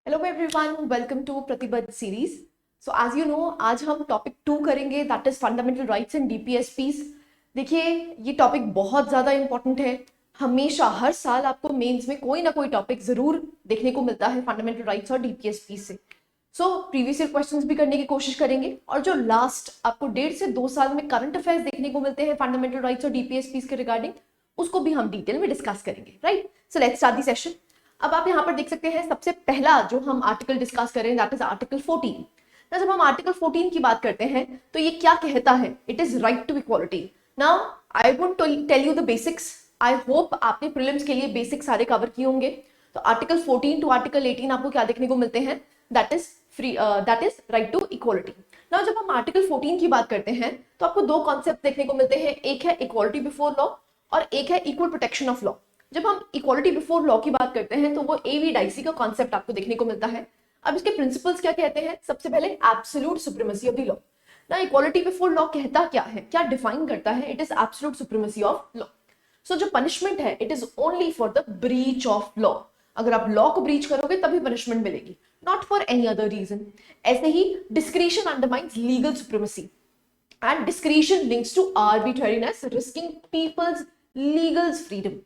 Hello everyone, welcome to Pratibaddh series. So as you know, आज हम topic 2 करेंगे, that is fundamental rights in DPSPs. देखिए, ये topic बहुत ज़्यादा इंपॉर्टेंट है। हमेशा हर साल आपको मेंस में कोई ना कोई टॉपिक ज़रूर देखने को मिलता है फंडामेंटल राइट्स और डीपीएसपीस से। सो प्रीवियस ईयर क्वेश्चंस भी करने की कोशिश करेंगे, और जो लास्ट आपको 1.5 से 2 साल में करंट अफेयर्स देखने को मिलते हैं फंडामेंटल राइट्स और डीपीएसपीस के रिगार्डिंग, उसको भी हम डिटेल में डिस्कस करेंगे। Right, so let's start the session. अब आप यहाँ पर देख सकते हैं, सबसे पहला जो हम आर्टिकल डिस्कस करें दैट इज आर्टिकल 14। ना जब हम आर्टिकल 14 की बात करते हैं तो ये क्या कहता है? It is right to equality. Now I would tell you the basics. I hope आपने प्रीलिम्स के लिए बेसिक सारे कवर किए होंगे। तो आर्टिकल 14 टू आर्टिकल 18 आपको क्या देखने को मिलते हैं? That is free, that is right to equality. Now जब हम आर्टिकल 14 की बात करते हैं तो आपको दो कॉन्सेप्ट देखने को मिलते हैं, एक है इक्वालिटी बिफोर लॉ और एक है इक्वल प्रोटेक्शन ऑफ लॉ। जब हम इक्वालिटी बिफोर लॉ की बात करते हैं तो वो एवी डाइसी का कॉन्सेप्ट आपको देखने को मिलता है। अब इसके प्रिंसिपल्स क्या कहते हैं? सबसे पहले absolute supremacy of the law. ना इक्वालिटी बिफोर लॉ कहता क्या है, क्या डिफाइन करता है? It is absolute supremacy of law. So जो पनिशमेंट है it is only for the breach of law. अगर आप लॉ को ब्रीच करोगे तभी पनिशमेंट मिलेगी, not for any other reason. ऐसे ही discretion undermines legal supremacy and discretion links to arbitrariness risking people's legal freedom।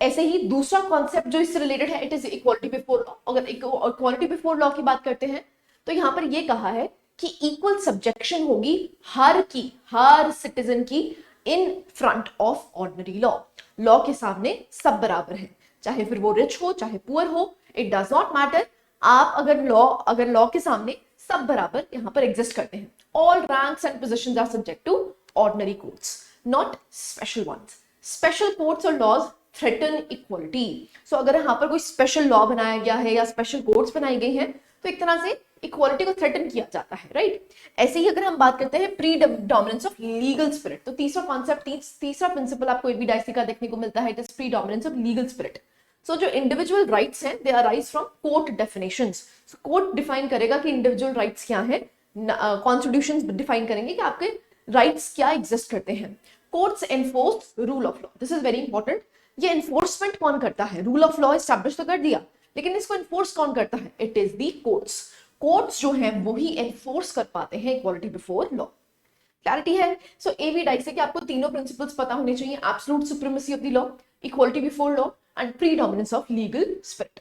ऐसे ही दूसरा कॉन्सेप्ट जो इससे रिलेटेड है, it is equality before law. अगर इक्वालिटी बिफोर लॉ की बात करते हैं तो यहां पर यह कहा है कि इक्वल सब्जेक्शन होगी हर सिटीजन की in front of ordinary law. Law के सामने सब बराबर है, चाहे फिर वो रिच हो चाहे पुअर हो, इट डज नॉट मैटर। आप अगर लॉ के सामने सब बराबर यहां पर एग्जिस्ट करते हैं। All ranks and positions are subject to ordinary courts, not special ones. Special courts और लॉज थ्रेटन इक्वालिटी। सो अगर यहाँ पर कोई स्पेशल लॉ बनाया गया है या स्पेशल कोर्ट्स बनाई गई हैं तो एक तरह से इक्वालिटी को थ्रेटन किया जाता है। राइट, ऐसे ही अगर हम बात करते हैं pre dominance of legal spirit, तो तीसरा कॉन्सेप्ट, तीसरा प्रिंसिपल आपको एबीडाइसी का देखने को मिलता है, it is predominance of legal spirit. So जो इंडिविजुअल राइट्स हैं they arise from court definitions. Court define करेगा कि इंडिविजुअल राइट्स क्या हैं, कॉन्स्टिट्यूशंस डिफाइन करेंगे कि आपके राइट्स क्या एग्जिस्ट करते हैं। Courts enforce rule of law, this is very important. ये एनफोर्समेंट कौन करता है? रूल ऑफ लॉ एस्टैब्लिश तो कर दिया, लेकिन इसको एनफोर्स कौन करता है? It is the courts. Courts जो हैं वो ही एनफोर्स कर पाते हैं इक्वालिटी बिफोर लॉ। क्लैरिटी है? सो एवी डाइस से कि आपको तीनों प्रिंसिपल्स पता होने चाहिए, absolute supremacy of the law, equality before law and predominance of legal spirit.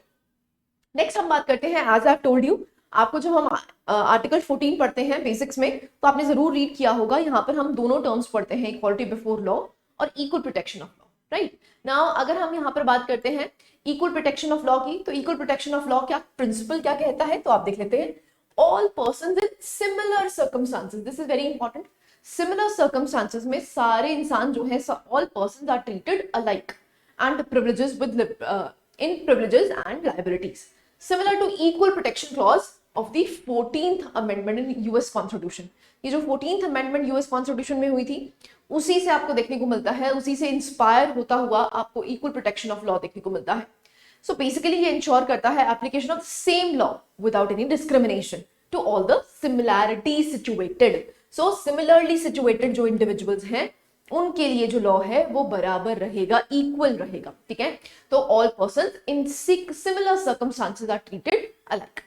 Next हम बात करते हैं, एज आई टोल्ड यू, आपको जब हम आर्टिकल 14 पढ़ते हैं बेसिक्स में तो आपने जरूर रीड किया होगा, यहाँ पर हम दोनों टर्म्स पढ़ते हैं, इक्वालिटी बिफोर लॉ और equal protection of law. Right, now अगर हम यहाँ पर बात करते हैं इक्वल प्रोटेक्शन ऑफ लॉ की, तो इक्वल प्रोटेक्शन ऑफ लॉ क्या प्रिंसिपल क्या कहता है? तो आप देख लेते हैं, all persons in similar circumstances, this is very important. Similar circumstances में सारे इंसान जो है, all persons are treated alike and privileges with in privileges and liabilities, similar to equal protection clause of the 14th amendment in US Constitution। ये जो 14th amendment US Constitution में हुई थी उसी से आपको देखने को मिलता है, उसी से इंस्पायर होता हुआ आपको equal protection of law देखने को मिलता है। सो बेसिकली ये इंश्योर करता है application of same law without any discrimination to all the similarity situated. So similarly situated जो इंडिविजुअल्स हैं उनके लिए जो लॉ है वो बराबर रहेगा, इक्वल रहेगा। ठीक है, तो all persons in similar circumstances are treated alike.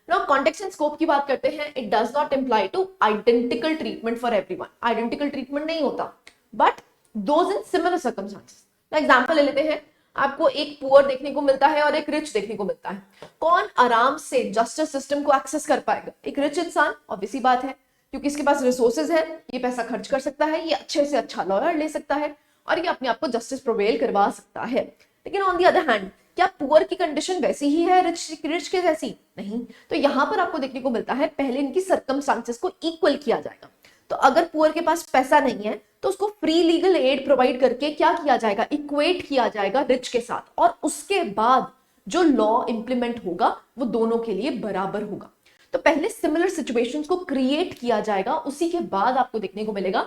Now context and scope की बात करते हैं, it does not imply to identical treatment for everyone. Identical treatment नहीं होता, but those in similar circumstances. Example ले लेते हैं, आपको एक पुअर देखने को मिलता है और एक रिच देखने को मिलता है, कौन आराम से जस्टिस सिस्टम को एक्सेस कर पाएगा? एक रिच इंसान, ऑब्वियसली बात है, क्योंकि इसके पास रिसोर्सेज है, ये पैसा खर्च कर सकता है, ये अच्छे से अच्छा लॉयर ले सकता है और ये अपने आप को जस्टिस प्रोवेल करवा सकता है। लेकिन ऑन दी अदर हैंड, क्या पुअर की कंडीशन वैसी ही है रिच के जैसी? नहीं। तो यहां पर आपको देखने को मिलता है, पहले इनकी सर्कमस्टांसेस को इक्वल किया जाएगा। तो अगर पुअर के पास पैसा नहीं है तो उसको फ्री लीगल एड प्रोवाइड करके क्या किया जाएगा? इक्वेट किया जाएगा रिच के साथ, और उसके बाद जो लॉ इंप्लीमेंट होगा वो दोनों के लिए बराबर होगा। तो पहले सिमिलर सिचुएशंस को क्रिएट किया जाएगा, उसी के बाद आपको देखने को मिलेगा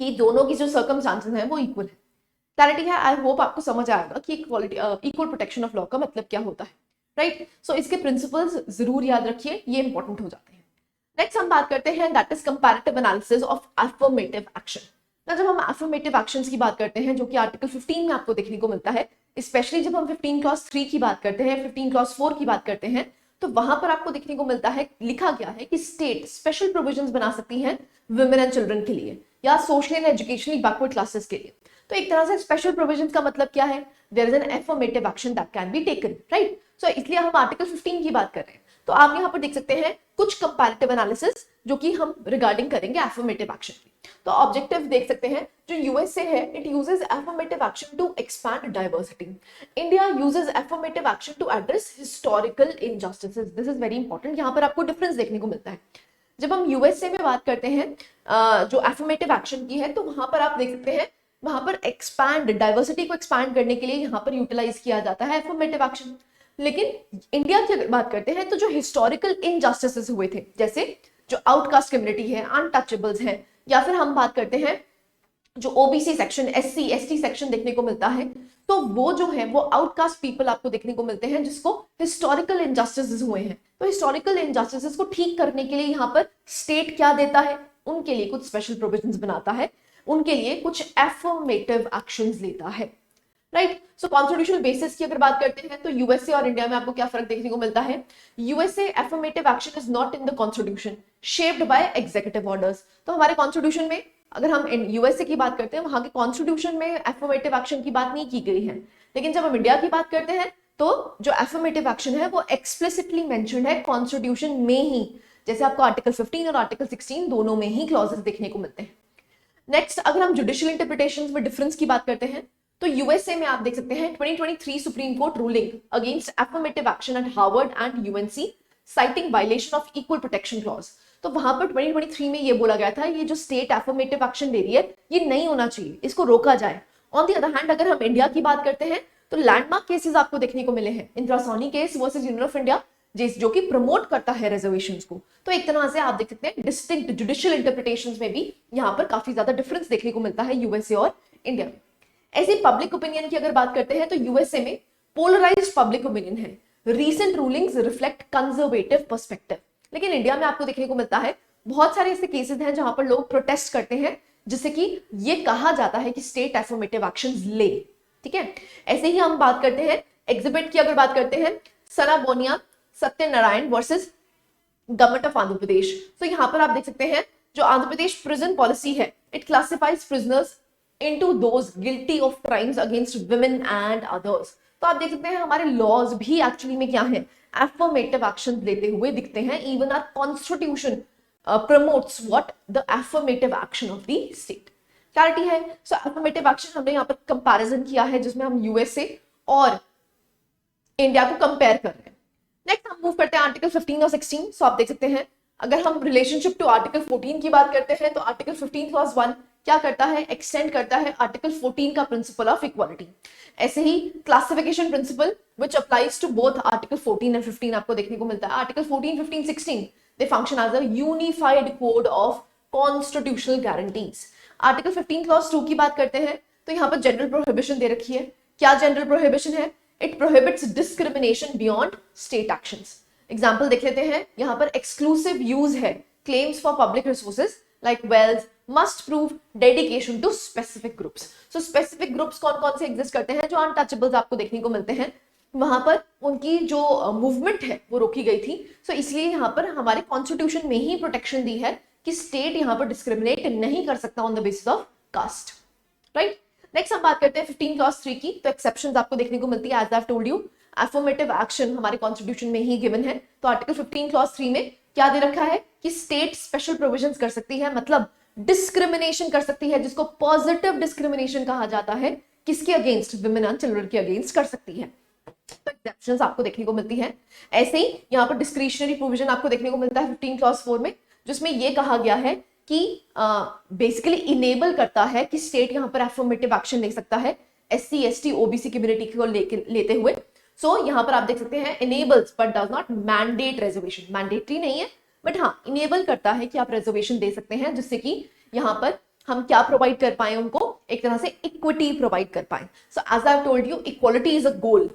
कि दोनों की जो सर्कमस्टांसेस हैं वो इक्वल है। क्लैरिटी है? आई होप आपको समझ आएगा कि इक्वल प्रोटेक्शन ऑफ लॉ का मतलब क्या होता है। राइट, सो इसके प्रिंसिपल्स जरूर याद रखिए, ये इंपॉर्टेंट हो जाते हैं। नेक्स्ट हम बात करते हैं, that is comparative analysis of affirmative action. ना जब हम अफर्मेटिव एक्शंस की बात करते हैं, जो कि आर्टिकल 15 में आपको देखने को मिलता है, स्पेशली जब हम 15 क्लॉज 3 की बात करते हैं, 15 क्लॉज 4 की बात करते हैं, तो वहां पर आपको देखने को मिलता है, लिखा गया है कि स्टेट स्पेशल प्रोविजंस बना सकती हैं वुमेन एंड चिल्ड्रन के लिए या socially and educationally backward classes के लिए। तो एक तरह से स्पेशल प्रोविजंस का मतलब क्या है, there is an affirmative action that can be taken, right. So इसलिए हम आर्टिकल 15 की बात कर रहे हैं। तो आप यहाँ पर देख सकते हैं कुछ कंपैरेटिव एनालिसिस जो कि हम रिगार्डिंग करेंगे एफर्मेटिव एक्शन की। तो ऑब्जेक्टिव देख सकते हैं, जो यूएसए है, it uses affirmative action to expand diversity. India uses affirmative action to address historical injustices. This is very important, यहाँ पर आपको डिफरेंस देखने को मिलता है। जब हम यूएसए में बात करते हैं जो एफर्मेटिव एक्शन की है, तो वहां पर आप देख सकते हैं, वहां पर एक्सपैंड डाइवर्सिटी को एक्सपैंड करने के लिए यहाँ पर यूटिलाइज किया जाता है एफर्मेटिव एक्शन। लेकिन इंडिया की अगर बात करते हैं तो जो हिस्टोरिकल इनजस्टिसेस हुए थे, जैसे जो आउटकास्ट कम्युनिटी है, अनटचेबल्स है, या फिर हम बात करते हैं जो OBC section, SC ST section देखने को मिलता है, तो वो जो है वो आउटकास्ट पीपल आपको देखने को मिलते हैं जिसको हिस्टोरिकल इनजस्टिसेस हुए हैं। तो हिस्टोरिकल इनजस्टिसेस को ठीक करने के लिए यहाँ पर स्टेट क्या देता है, उनके लिए कुछ स्पेशल प्रोविजंस बनाता है, उनके लिए कुछ एफर्मेटिव एक्शंस लेता है, राइट। सो कॉन्स्टिट्यूशनल बेसिस की अगर बात करते हैं तो यूएसए और इंडिया में आपको क्या फर्क देखने को मिलता है। USA affirmative action is not in the constitution, shaped by executive orders. तो हमारे कॉन्स्टिट्यूशन में अगर हम यूएसए की बात करते हैं, वहां के कॉन्स्टिट्यूशन में एफर्मेटिव एक्शन की बात नहीं की गई है। लेकिन जब हम इंडिया की बात करते हैं तो जो एफर्मेटिव एक्शन है वो एक्सप्लिसिटली मेंशन्ड है कॉन्स्टिट्यूशन में ही, जैसे आपको आर्टिकल 15 और आर्टिकल 16 दोनों में ही क्लॉजेस देखने को मिलते हैं। नेक्स्ट, अगर हम जुडिशियल इंटरप्रिटेशंस में डिफरेंस की बात करते हैं तो यूएसए में आप देख सकते हैं 2023 supreme court ruling against affirmative action at Harvard and UNC citing violation of equal protection clause. तो वहां पर 2023 में ये बोला गया था, ये जो स्टेट एफर्मेटिव एक्शन ले रही है ये नहीं होना चाहिए, इसको रोका जाए। ऑन द अदर हैंड अगर हम इंडिया की बात करते हैं तो लैंडमार्क केसेस आपको देखने को मिले हैं, Indira Sawhney case versus union of India, जो कि प्रमोट करता है रिजर्वेशंस को। तो एक तरह से आप देख सकते हैं डिस्टिंक्ट जुडिशियल इंटरप्रिटेशंस में भी यहाँ पर काफी ज्यादा डिफरेंस देखने को मिलता है यूएसए और इंडिया में। ऐसे पब्लिक ओपिनियन की अगर बात करते हैं तो यूएसए में पोलराइज्ड पब्लिक ओपिनियन है, recent rulings reflect conservative perspective. लेकिन इंडिया में आपको देखने को मिलता है बहुत सारे ऐसे केसेस हैं जहां पर लोग प्रोटेस्ट करते हैं, जिससे कि ये कहा जाता है कि स्टेट एफर्मेटिव एक्शंस ले, ठीक है। ऐसे ही हम बात करते हैं एग्जिबिट की, अगर बात करते हैं Sana Boniya Satyanarayana versus government of Andhra Pradesh. तो यहाँ पर आप देख सकते हैं जो आंध्र प्रदेश प्रिजन पॉलिसी है, it classifies prisoners into those guilty of crimes against women and others. तो आप देख सकते हैं हमारे लॉज भी एक्चुअली में क्या है, एफर्मेटिव एक्शन लेते हुए दिखते हैं। Even our constitution promotes what, the affirmative action of the state. Clarity है। सो एफर्मेटिव एक्शन हमने यहाँ पर कंपैरिजन किया है जिसमें हम यूएसए और इंडिया को कंपेयर कर रहे हैं। नेक्स्ट हम मूव करते हैं आर्टिकल 15 और 16। सो आप देख सकते हैं अगर हम रिलेशनशिप टू आर्टिकल 14 की बात करते हैं तो आर्टिकल 15 क्लॉज 1 क्या करता है, एक्सटेंड करता है आर्टिकल 14 का प्रिंसिपल ऑफ इक्वालिटी। ऐसे ही classification principle which applies to both article 14 and 15 आपको देखने को मिलता है। Article 14, 15, 16 they function as a unified code of constitutional guarantees. Article 15 clause 2 की बात करते हैं तो यहाँ पर जनरल प्रोहिबिशन दे रखी है। क्या जनरल प्रोहिबिशन है, it prohibits discrimination beyond state actions. Example देख लेते हैं, यहाँ पर एक्सक्लूसिव यूज है, claims for public resources like wealth must prove dedication to specific groups। so specific groups कौन कौन से एग्जिस्ट करते हैं, जो अनटचेबल्स आपको देखने को मिलते हैं, वहां पर उनकी जो मूवमेंट है वो रोकी गई थी। सो इसलिए यहाँ पर हमारे कॉन्स्टिट्यूशन में ही प्रोटेक्शन दी है कि स्टेट यहाँ पर डिस्क्रिमिनेट नहीं कर सकता on the basis of caste, right. Next हम बात करते हैं 15 क्लॉज 3 की। तो एक्सेप्शंस आपको देखने को मिलती है, as I have told you affirmative action हमारे कॉन्स्टिट्यूशन में ही गिवन है। तो आर्टिकल 15 क्लॉज 3 में क्या दे रखा है कि स्टेट स्पेशल प्रोविजंस कर सकती है, मतलब डिस्क्रिमिनेशन कर सकती है, जिसको पॉजिटिव डिस्क्रिमिनेशन कहा जाता है, किसके अगेंस्ट, विमेन एंड चिल्ड्रन के अगेंस्ट कर सकती है। तो एक्सेप्शंस आपको देखने को मिलती है। ऐसे ही यहाँ पर डिस्क्रिशनरी प्रोविजन आपको देखने को मिलता है 15 क्लॉज 4 में, जिसमें ये कहा गया है कि बेसिकली इनेबल करता है कि स्टेट यहाँ पर एफर्मेटिव एक्शन ले सकता है एससी एसटी ओबीसी कम्युनिटी को लेते हुए। सो यहाँ पर आप देख सकते हैं enables but does not mandate reservation, mandatory नहीं है बट हाँ इनेबल करता है कि आप रिजर्वेशन दे सकते हैं, जिससे कि यहाँ पर हम क्या प्रोवाइड कर पाए, उनको एक तरह से इक्विटी प्रोवाइड कर पाए। So as I have told you equality is a goal,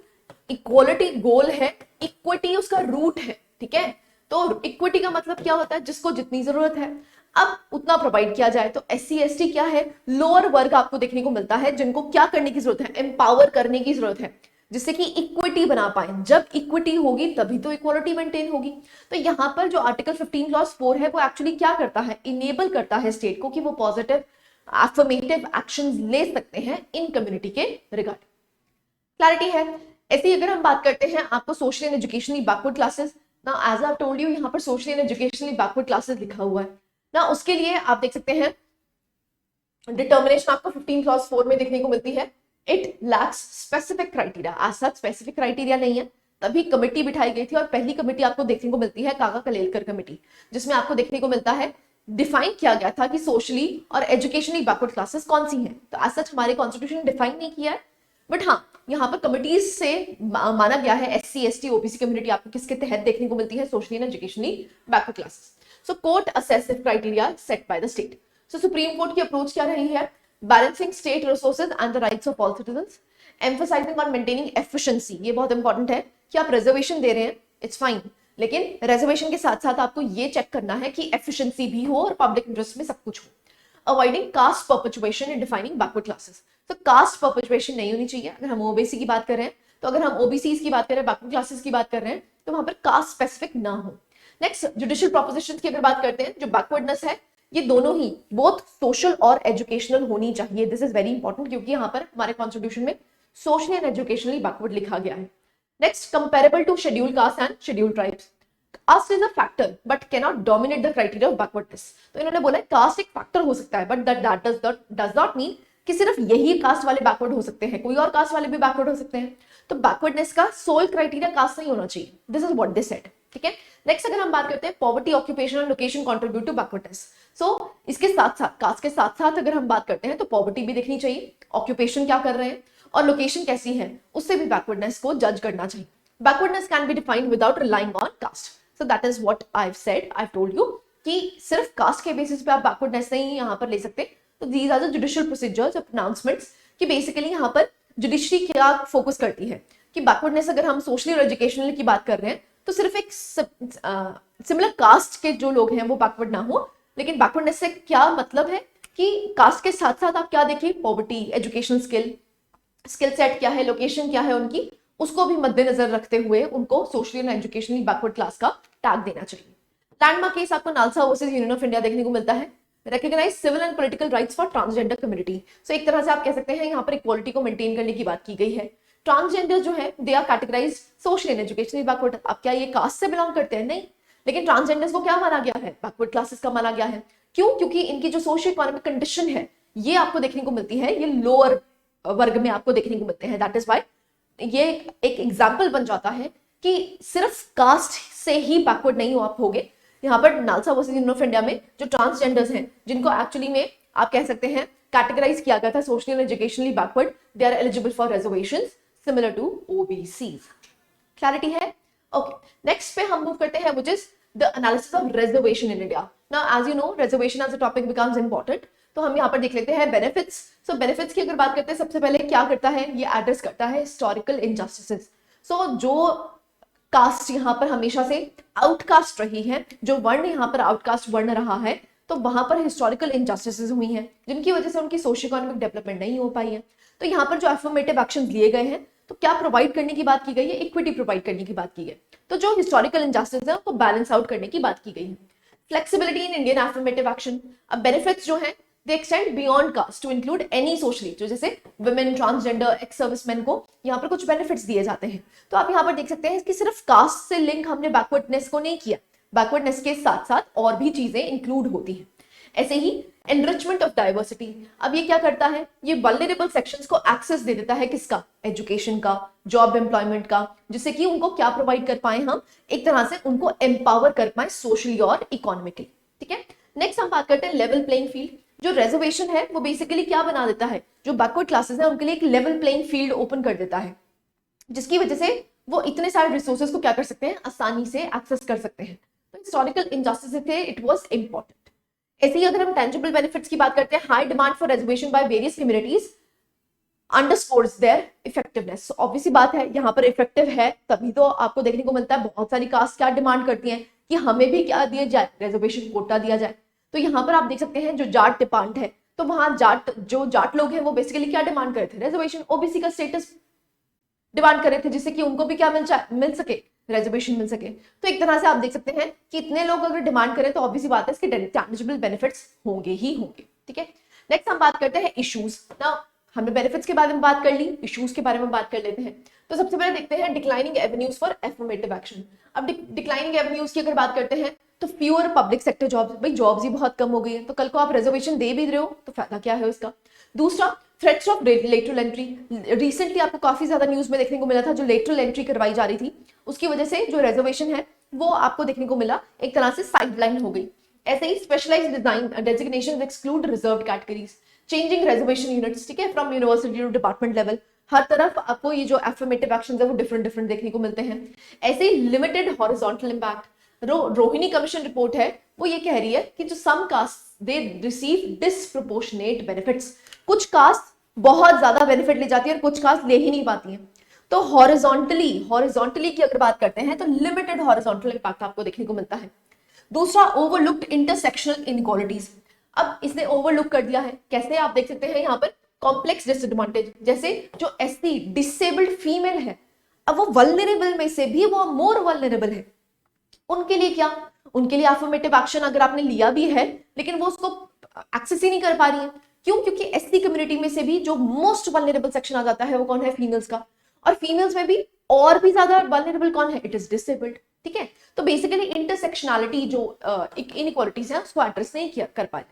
equality goal है, इक्विटी उसका रूट है, ठीक है। तो इक्विटी का मतलब क्या होता है, जिसको जितनी जरूरत है अब उतना प्रोवाइड किया जाए। तो एससी एसटी क्या है, लोअर वर्ग आपको देखने को मिलता है, जिनको क्या करने की जरूरत है, एम्पावर करने की जरूरत है। जिससे कि इक्विटी बना पाए। जब इक्विटी होगी तभी तो इक्वालिटी मेंटेन होगी। तो यहाँ पर जो आर्टिकल 15 क्लॉज 4 है वो एक्चुअली क्या करता है, इनेबल करता है स्टेट को कि वो पॉजिटिव एफर्मेटिव एक्शंस ले सकते हैं इन कम्युनिटी के रिगार्डिंग। क्लैरिटी है। ऐसे ही अगर हम बात करते हैं आपको social and educationally backward classes, ना एज आई टोल्ड यू यहाँ पर social and educationally backward classes लिखा हुआ है ना, उसके लिए आप देख सकते हैं डिटर्मिनेशन आपको 15 क्लॉज 4 में देखने को मिलती है। It lacks specific criteria, as such specific criteria नहीं है, तभी कमेटी बिठाई गई थी। और पहली कमेटी आपको देखने को मिलती है काका कलेलकर कमेटी, जिसमें आपको देखने को मिलता है डिफाइन किया गया था कि सोशली और एजुकेशनली बैकवर्ड क्लासेस कौन सी हैं। तो एज सच हमारे कॉन्स्टिट्यूशन ने डिफाइन नहीं किया है, बट हाँ यहाँ पर कमिटीज से माना गया है SC ST OBC कम्युनिटी आपको किसके तहत देखने को मिलती है, socially and educationally backward classes. So court assesses criteria set by the state. So supreme court की अप्रोच क्या रही है, balancing state resources and the rights of all citizens, emphasising on maintaining efficiency. ये बहुत इंपॉर्टेंट है कि आप reservation दे रहे हैं, इट्स फाइन, लेकिन रिजर्वेशन के साथ साथ आपको ये चेक करना है कि एफिशिएंसी भी हो और पब्लिक इंटरेस्ट में सब कुछ हो। Avoiding caste perpetuation in defining backward classes. तो कास्ट परपेचुएशन नहीं होनी चाहिए। अगर हम ओबीसी की बात कर रहे हैं, तो अगर हम ओबीसी की बात करें, बैकवर्ड क्लासेस की बात कर रहे हैं, तो वहां पर कास्ट स्पेसिफिक ना हो। नेक्स्ट जुडिशियल प्रोपोजिशन की अगर बात करते हैं, जो बैकवर्डनेस है ये दोनों ही बोथ सोशल और एजुकेशनल होनी चाहिए। दिस इज वेरी इंपॉर्टेंट, क्योंकि यहाँ पर हमारे कॉन्स्टिट्यूशन में सोशली एंड एजुकेशनली बैकवर्ड लिखा गया है। Next comparable to schedule caste and schedule tribes. Caste is a factor but cannot dominate the criteria of backwardness. तो इन्होंने बोला कास्ट एक फैक्टर हो सकता है, but that does not mean कि सिर्फ यही कास्ट वाले बैकवर्ड हो सकते हैं, कोई और कास्ट वाले भी बैकवर्ड हो सकते हैं। तो बैकवर्डनेस का सोल क्राइटेरिया कास्ट नहीं होना चाहिए। This is what they said, ठीक है। नेक्स्ट अगर हम बात करते हैं poverty occupation and location contribute to backwardness. So इसके साथ साथ कास्ट के साथ साथ अगर हम बात करते हैं तो पॉवर्टी भी देखनी चाहिए, ऑक्यूपेशन क्या कर रहे हैं और लोकेशन कैसी है, उससे भी बैकवर्डनेस को जज करना चाहिए। Backwardness can be defined without relying on caste. So that is what I have said, I have told you कि सिर्फ कास्ट के बेसिस पे आप बैकवर्डनेस नहीं यहाँ पर ले सकते। तो these are the judicial procedures of pronouncements कि बेसिकली यहाँ पर जुडिशरी क्या फोकस करती है कि बैकवर्डनेस अगर हम सोशली और एजुकेशनल की बात कर रहे हैं तो सिर्फ एक सिमिलर कास्ट के जो लोग हैं वो बैकवर्ड ना हो, लेकिन बैकवर्डनेस से क्या मतलब है कि कास्ट के साथ साथ आप क्या देखिए, पॉवर्टी, एजुकेशनल स्किल सेट क्या है, लोकेशन क्या है उनकी, उसको भी मद्देनजर रखते हुए उनको socially and educationally backward class का टैग देना चाहिए। लैंडमार्क केस आपको NALSA versus union of India देखने को मिलता है। Recognise civil and political rights for transgender community. So एक तरह से आप कह सकते हैं यहाँ पर इक्वालिटी को मेंटेन करने की बात की गई है। ट्रांसजेंडर जो है they are categorized socially and educationally backward. अब क्या ये कास्ट से बिलोंग करते हैं? नहीं, लेकिन ट्रांसजेंडर्स को क्या माना गया है? बैकवर्ड क्लासेस का माना गया है। क्यों? क्योंकि इनकी जो सोशियो इकोनॉमिक कंडीशन है ये आपको देखने को मिलती है, ये लोअर वर्ग में आपको देखने को मिलते हैं। दैट इज वाई ये एक एग्जाम्पल बन जाता है कि सिर्फ कास्ट से ही बैकवर्ड नहीं हो आप होगे। यहाँ पर NALSA versus union of India में जो ट्रांसजेंडर्स हैं जिनको एक्चुअली में आप कह सकते हैं कैटेगराइज किया गया था socially and educationally backward, they are eligible for reservations similar to OBCs. Clarity है? ओके, नेक्स्ट पे हम मूव करते हैं which is the analysis of reservation in India. Now as you know reservation as a topic becomes important, तो हम यहाँ पर देख लेते हैं बेनिफिट्स। सो बेनिफिट्स की अगर बात करते हैं, सबसे पहले क्या करता है, ये एड्रेस करता है हिस्टोरिकल इनजस्टिसेस। सो जो कास्ट यहाँ पर हमेशा से आउटकास्ट रही है, जो वर्ण यहाँ पर आउटकास्ट वर्ण रहा है, तो वहां पर हिस्टोरिकल इनजस्टिसेस हुई हैं जिनकी वजह से उनकी सोशियो इकोनॉमिक डेवलपमेंट नहीं हो पाई है। तो यहाँ पर जो एफर्मेटिव एक्शंस लिए गए हैं, तो क्या प्रोवाइड करने की बात की गई है? इक्विटी प्रोवाइड करने की बात की गई। तो जो हिस्टोरिकल इनजस्टिस है उसको बैलेंस आउट करने की बात की गई है। Flexibility in Indian affirmative action. अब बेनिफिट्स जो है they extend beyond caste to include any socially, जो जैसे women, transgender, ex servicemen को यहाँ पर कुछ benefits दिए जाते हैं। तो आप यहाँ पर देख सकते हैं कि सिर्फ कास्ट से लिंक हमने बैकवर्डनेस को नहीं किया, बैकवर्डनेस के साथ साथ और भी चीजें इंक्लूड होती हैं। ऐसे ही एनरिचमेंट ऑफ डाइवर्सिटी। अब ये क्या करता है? ये वल्नरेबल सेक्शंस को एक्सेस दे देता है, किसका? एजुकेशन का, जॉब एम्प्लॉयमेंट का, जिससे कि उनको क्या प्रोवाइड कर पाए, हम एक तरह से उनको एम्पावर कर पाए सोशली और इकोनॉमिकली। ठीक है, नेक्स्ट हम बात करते हैं लेवल प्लेइंग फील्ड। जो रिजर्वेशन है वो बेसिकली क्या बना देता है, जो बैकवर्ड क्लासेस है उनके लिए एक लेवल प्लेइंग फील्ड ओपन कर देता है, जिसकी वजह से वो इतने सारे रिसोर्सेज को क्या कर सकते हैं, आसानी से एक्सेस कर सकते हैं। तो हिस्टोरिकल इनजस्टिस थे, इट वाज इंपॉर्टेंट। ऐसे ही अगर हम टेंजिबल बेनिफिट्स की बात करते हैं, high demand for reservation by various communities underscores their effectiveness. Obvious बात है, यहाँ पर इफेक्टिव है तभी तो आपको देखने को मिलता है बहुत सारी कास्ट क्या डिमांड करती हैं कि हमें भी क्या दिया जाए, रिजर्वेशन कोटा दिया जाए। तो यहाँ पर आप देख सकते हैं जो जाट डिमांड है, तो वहां जाट जो जाट लोग हैं वो बेसिकली क्या डिमांड करते थे, रिजर्वेशन, ओबीसी का स्टेटस। डिमांड कर रहे थे, जिससे कि उनको भी क्या मिल सके, रिजर्वेशन मिल सके। तो एक तरह से आप देख सकते हैं कि इतने लोग अगर डिमांड करें तो ऑब्वियसली बात है इसके टैंजिबल बेनिफिट्स होंगे ही होंगे। ठीक है, नेक्स्ट हम बात करते हैं इश्यूज। ना हमने बेनिफिट्स के बारे में बात कर ली, इश्यूज के बारे में बात कर लेते हैं। तो सबसे पहले देखते हैं declining avenues for affirmative action. अब डिक्लाइनिंग एवेन्यूज की अगर बात करते हैं तो फ्यूअर पब्लिक सेक्टर जॉब्स, भाई जॉब्स ही बहुत कम हो गई है, तो कल को आप रिजर्वेशन दे भी रहे हो तो फायदा क्या है उसका। दूसरा, threats of lateral entry. Recently आपको काफी ज्यादा न्यूज में देखने को मिला था, जो लेटरल एंट्री करवाई जा रही थी उसकी वजह से जो रिजर्वेशन है वो आपको देखने को मिला एक तरह से साइडलाइन हो गई। ऐसे ही specialised design designation exclude reserved categories, changing reservation units, ठीक है, from university to department level. हर तरफ आपको ये जो एफर्मेटिव एक्शंस है वो डिफरेंट डिफरेंट देखने को मिलते हैं। ऐसे ही limited horizontal impact. Rohini commission report है वो ये कह रही है कि जो some caste they receive disproportionate benefits, कुछ कास्ट बहुत ज्यादा बेनिफिट ले जाती है और कुछ कास्ट ले ही नहीं पाती है। तो हॉरिजॉन्टली की अगर बात करते हैं तो लिमिटेड हॉरिजॉन्टल इंपैक्ट आपको देखने को मिलता है। दूसरा, ओवरलुक्ड इंटरसेक्शनल इनइक्वालिटीज। अब इसने ओवरलुक कर दिया है, कैसे आप देख सकते हैं यहाँ पर कॉम्प्लेक्स डिसएडवांटेज, जैसे जो एससी डिसेबल्ड फीमेल है, अब वो वल्नरेबल में से भी वो मोर वल्नरेबल है, उनके लिए क्या, उनके लिए अफर्मेटिव एक्शन अगर आपने लिया भी है लेकिन वो उसको एक्सेस ही नहीं कर पा रही है। क्यों? क्योंकि एससी कम्युनिटी में से भी जो मोस्ट वल्नरेबल सेक्शन आ जाता है वो कौन है, फीमेल्स का, और फीमेल्स में भी और भी ज्यादा वल्नरेबल कौन है, इट इज डिसेबल्ड। ठीक है, तो बेसिकली इंटरसेक्शनैलिटी जो इनइक्वालिटीज है उसको एड्रेस नहीं किया कर पाए।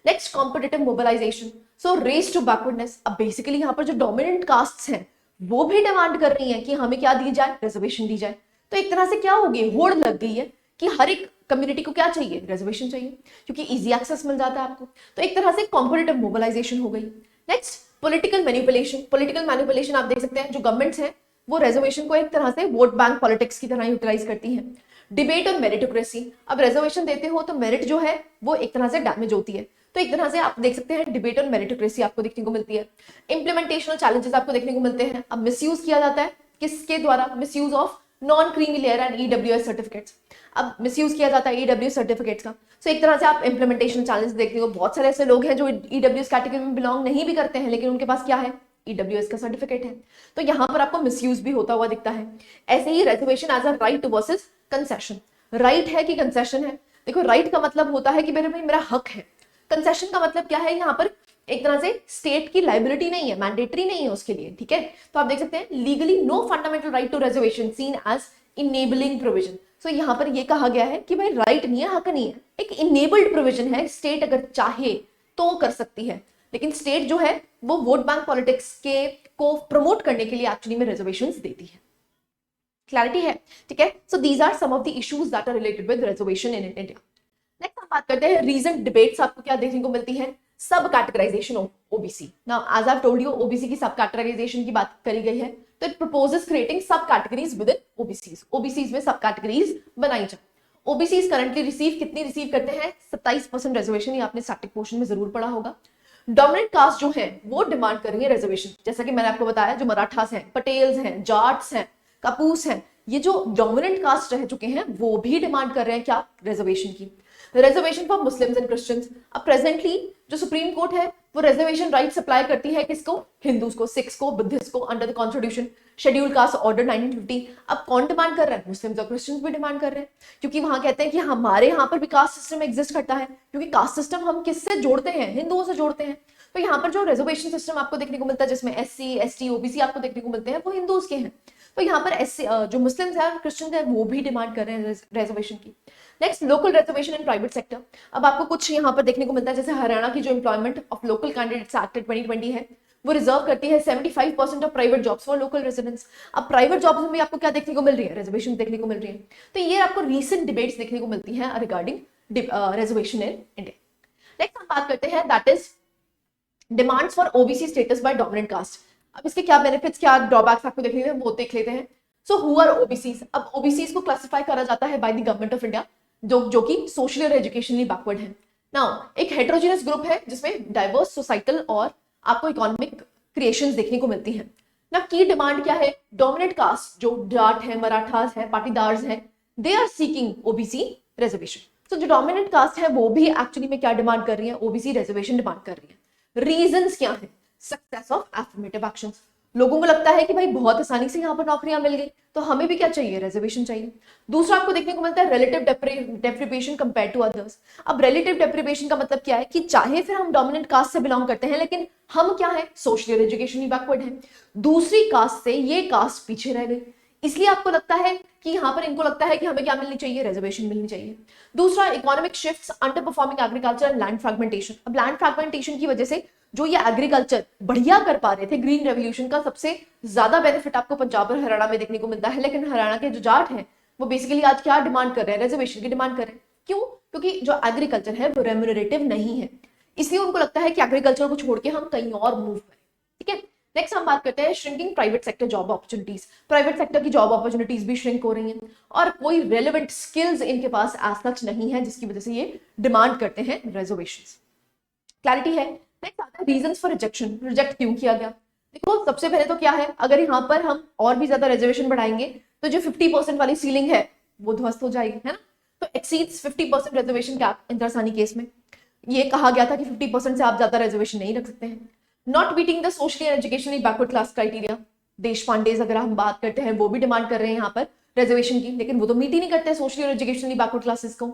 Next, competitive mobilization, so race to backwardness. अब बेसिकली यहाँ पर जो डोमिनेंट कास्ट्स हैं वो भी डिमांड कर रही हैं कि हमें क्या दी जाए, रिजर्वेशन दी जाए। तो एक तरह से क्या हो गई, होड़ लग गई है कि हर एक कम्युनिटी को क्या चाहिए, रिजर्वेशन चाहिए, क्योंकि इजी एक्सेस मिल जाता है आपको। तो एक तरह से कॉम्पिटिटिव मोबिलाइजेशन हो गई। Next, political manipulation. Political manipulation आप देख सकते हैं जो गवर्नमेंट्स हैं वो रिजर्वेशन को एक तरह से वोट बैंक पॉलिटिक्स की तरह यूटिलाइज करती हैं। Debate on meritocracy. अब रिजर्वेशन देते हो तो मेरिट जो है वो एक तरह से डैमेज होती है, तो एक तरह से आप देख सकते हैं डिबेट ऑन मेरिटोक्रेसी आपको देखने को मिलती है। इंप्लीमेंटेशनल चैलेंजेस आपको देखने को मिलते हैं। अब मिसयूज किया जाता है किसके द्वारा, misuse of non creamy layer and EWS certificates. अब मिसयूज किया जाता है ईडब्ल्यूएस सर्टिफिकेट्स का। सो एक तरह से आप इंप्लीमेंटेशन चैलेंज देखने को, बहुत सारे ऐसे लोग हैं जो ईडब्ल्यूएस कैटेगरी में बिलोंग नहीं भी करते हैं लेकिन उनके पास क्या है, ईडब्ल्यूएस का सर्टिफिकेट है, तो यहां पर आपको मिसयूज भी होता हुआ दिखता है। ऐसे ही reservation as a right versus concession. Right है कि कंसेशन है, देखो राइट का मतलब होता है कि मेरा हक है, कंसेशन का मतलब क्या है, यहाँ पर एक तरह से स्टेट की लाइबिलिटी नहीं है, मैंडेटरी नहीं है उसके लिए। ठीक है, तो आप देख सकते हैं legally no fundamental right to reservation seen as enabling provision. So यहाँ पर ये कहा गया है कि भाई राइट नहीं है, हक नहीं है, एक इनेबल्ड प्रोविजन है, स्टेट अगर चाहे तो कर सकती है, लेकिन स्टेट जो है वो वोट बैंक पॉलिटिक्स के को प्रमोट करने के लिए एक्चुअली में रिजर्वेशंस देती है। क्लैरिटी है? ठीक है, so these are some of the issues that are related with reservation in India. Next हम बात करते हैं रीजन डिबेट्स आपको क्या देखने को मिलती है, sub categorization of OBC. Now as I told you OBC की सब कैटेगराइजेशन की बात करी गई है, तो it proposes creating sub categories within OBCs. OBCs में सब कैटेगरीज बनाई जाए। ओबीसीज करंटली रिसीव कितनी रिसीव करते हैं, 27% रिजर्वेशन, ये आपने स्टैटिक पोर्शन में जरूर पढ़ा होगा। डोमिनेंट कास्ट जो है वो डिमांड कर रही है रिजर्वेशन, जैसा कि मैंने आपको बताया जो मराठास हैं, पटेल्स हैं, जाट्स हैं, कपूस हैं, ये जो डोमिनेंट कास्ट रह चुके हैं वो भी डिमांड कर रहे हैं क्या, रिजर्वेशन की। Reservation for Muslims and Christians. अब प्रेजेंटली जो सुप्रीम कोर्ट है वो रिजर्वेशन राइट अप्लाई करती है किसको, हिंदूज को, सिख्स को, बुद्धिस्ट को, under the constitution schedule caste order 1950। अब कौन डिमांड कर रहा है, मुस्लिम्स और क्रिश्चियंस भी डिमांड कर रहे हैं, क्योंकि वहां कहते हैं कि हमारे यहाँ पर भी कास्ट सिस्टम एग्जिस्ट करता है, क्योंकि कास्ट सिस्टम हम किससे जोड़ते हैं, हिंदुओं से जोड़ते हैं। तो यहाँ पर जो रिजर्वेशन सिस्टम आपको देखने को मिलता है जिसमें एससी, एसटी, ओबीसी आपको देखने को मिलते हैं वो हिंदूज के हैं। तो यहाँ पर एससी जो मुस्लिम्स हैं, क्रिश्चियंस हैं, वो भी डिमांड कर रहे हैं रिजर्वेशन की। Next, local reservation in private sector. अब आपको कुछ यहाँ पर देखने को मिलता है, जैसे हरियाणा की जो employment of local candidates act 2020 है वो रिजर्व करती है 75% of private jobs for local residents. अब प्राइवेट जॉब्स में भी आपको क्या देखने को मिल रही है, रिजर्वेशन देखने को मिल रही है। तो ये आपको रीसेंट डिबेट्स देखने को मिलती है regarding reservation in India. Next हम बात करते हैं that is demands for OBC status bye dominant caste. अब इसके क्या बेनिफिट्स, क्या ड्रॉबैक्स आपको देखने वो देख लेते हैं। So who are OBCs. अब ओबीसीज को क्लासिफाई करा जाता है by the government of India, जो कि सोशली और एजुकेशनली बैकवर्ड है। नाउ एक हेटेरोजेनस ग्रुप है जिसमें डाइवर्स सोसाइटल और आपको इकोनॉमिक क्रिएशंस देखने को मिलती हैं। ना की डिमांड क्या है, डोमिनेंट कास्ट जो जाट है, मराठास है, पाटीदार्स है, they are seeking OBC reservation. तो जो डोमिनेंट कास्ट है वो भी एक्चुअली में क्या डिमांड कर रही है, ओबीसी रिजर्वेशन डिमांड कर रही है। रीजंस क्या है, सक्सेस ऑफ एफर्मेटिव एक्शंस, लोगों को लगता है कि भाई बहुत आसानी से यहाँ पर नौकरियां मिल गई, तो हमें भी क्या चाहिए, रिजर्वेशन चाहिए। दूसरा आपको देखने को मिलता है relative deprivation compare to others. अब रिलेटिव डेप्रिवेशन का मतलब क्या है कि चाहे फिर हम डोमिनेंट कास्ट से बिलोंग करते हैं, लेकिन हम क्या है, सोशली और एजुकेशनली बैकवर्ड है, दूसरी कास्ट से ये कास्ट पीछे रह गई, इसलिए आपको लगता है कि यहाँ पर इनको लगता है कि हमें क्या मिलनी चाहिए, रिजर्वेशन मिलनी चाहिए। दूसरा, economic shifts, under performing agriculture and land fragmentation. अब लैंड फ्रैगमेंटेशन की वजह से जो ये एग्रीकल्चर बढ़िया कर पा रहे थे, ग्रीन रेवोल्यूशन का सबसे ज्यादा बेनिफिट आपको पंजाब और हरियाणा में देखने को मिलता है, लेकिन हरियाणा के जो जाट हैं वो बेसिकली आज क्या डिमांड कर रहे हैं, रिजर्वेशन की डिमांड कर रहे हैं। क्यों? क्योंकि जो एग्रीकल्चर है वो रेम्यूनरेटिव नहीं है, इसलिए उनको लगता है कि एग्रीकल्चर को छोड़ के हम कहीं और मूव करें। ठीक है, नेक्स्ट हम बात करते हैं shrinking private sector job opportunities. Private sector की जॉब अपॉर्चुनिटीज भी श्रिंक हो रही हैं और कोई रेलेवेंट स्किल्स इनके पास एज सच नहीं है, जिसकी वजह से ये डिमांड करते हैं रिजर्वेशंस। क्लैरिटी है? नेक्स्ट आता है रीजंस फॉर रिजेक्शन, रिजेक्ट क्यों किया गया। देखो सबसे पहले तो क्या है, अगर यहाँ पर हम और भी ज्यादा रिजर्वेशन बढ़ाएंगे तो जो 50% वाली सीलिंग है वो ध्वस्त हो जाएगी, है ना। तो एक्सीड्स 50% रिजर्वेशन कैप इंद्रासानी केस में ये कहा गया था कि 50% से आप ज्यादा रिजर्वेशन नहीं रख सकते हैं। Not meeting the socially and educationally backward class criteria, देश पांडे अगर हम बात करते हैं वो भी डिमांड कर रहे हैं यहाँ पर रिजर्वेशन की, लेकिन वो तो मीट ही नहीं करते सोशली और एजुकेशनली बैकवर्ड क्लासेस को।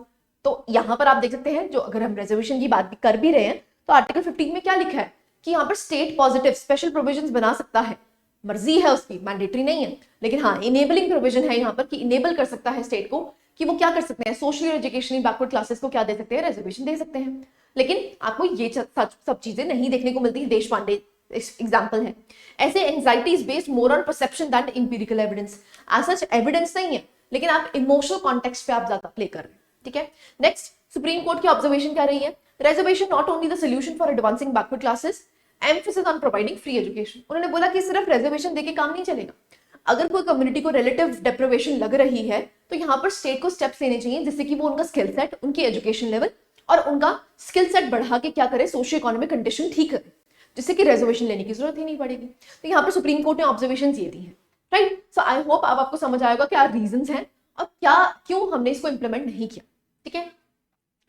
तो यहाँ पर आप देख सकते हैं, जो अगर हम रिजर्वेशन की बात कर भी रहे हैं तो आर्टिकल 15 में क्या लिखा है कि यहाँ पर स्टेट पॉजिटिव स्पेशल प्रोविजंस बना सकता है, मर्जी है उसकी, मैंडेटरी नहीं है, लेकिन हाँ इनेबलिंग प्रोविजन है यहाँ पर कि इनेबल कर सकता है स्टेट को कि वो क्या कर सकते हैं, सोशली और एजुकेशनली बैकवर्ड क्लासेस को क्या दे सकते हैं, रिजर्वेशन दे सकते हैं। लेकिन आपको ये सब चीजें नहीं देखने को मिलती है। देश पांडे एग्जाम्पल है। ऐसे anxiety is based more on perception than empirical evidence. As such evidence नहीं है, लेकिन आप इमोशनल कॉन्टेक्स्ट पे आप ज्यादा प्ले कर रहे हैं। ठीक है, नेक्स्ट सुप्रीम कोर्ट की ऑब्जर्वेशन क्या रही है, reservation not only the solution for advancing backward classes, emphasis on providing free education. उन्होंने बोला कि सिर्फ रिजर्वेशन देके काम नहीं चलेगा, अगर कोई कम्युनिटी को रिलेटिव डेप्रिवेशन लग रही है तो यहाँ पर स्टेट को स्टेप्स लेने चाहिए जिससे कि वो उनका स्किल सेट, उनकी एजुकेशन लेवल और उनका स्किल सेट बढ़ा के क्या करे, सोशियो इकोनॉमिक कंडीशन ठीक करे, जिससे कि रिजर्वेशन लेने की जरूरत ही नहीं पड़ेगी। तो यहाँ पर सुप्रीम कोर्ट ने ऑब्जर्वेशन ये दी है। राइट, सो आई होप अब आपको समझ आएगा क्या रीजंस हैं और क्या क्यों हमने इसको इंप्लीमेंट नहीं किया। ठीक है,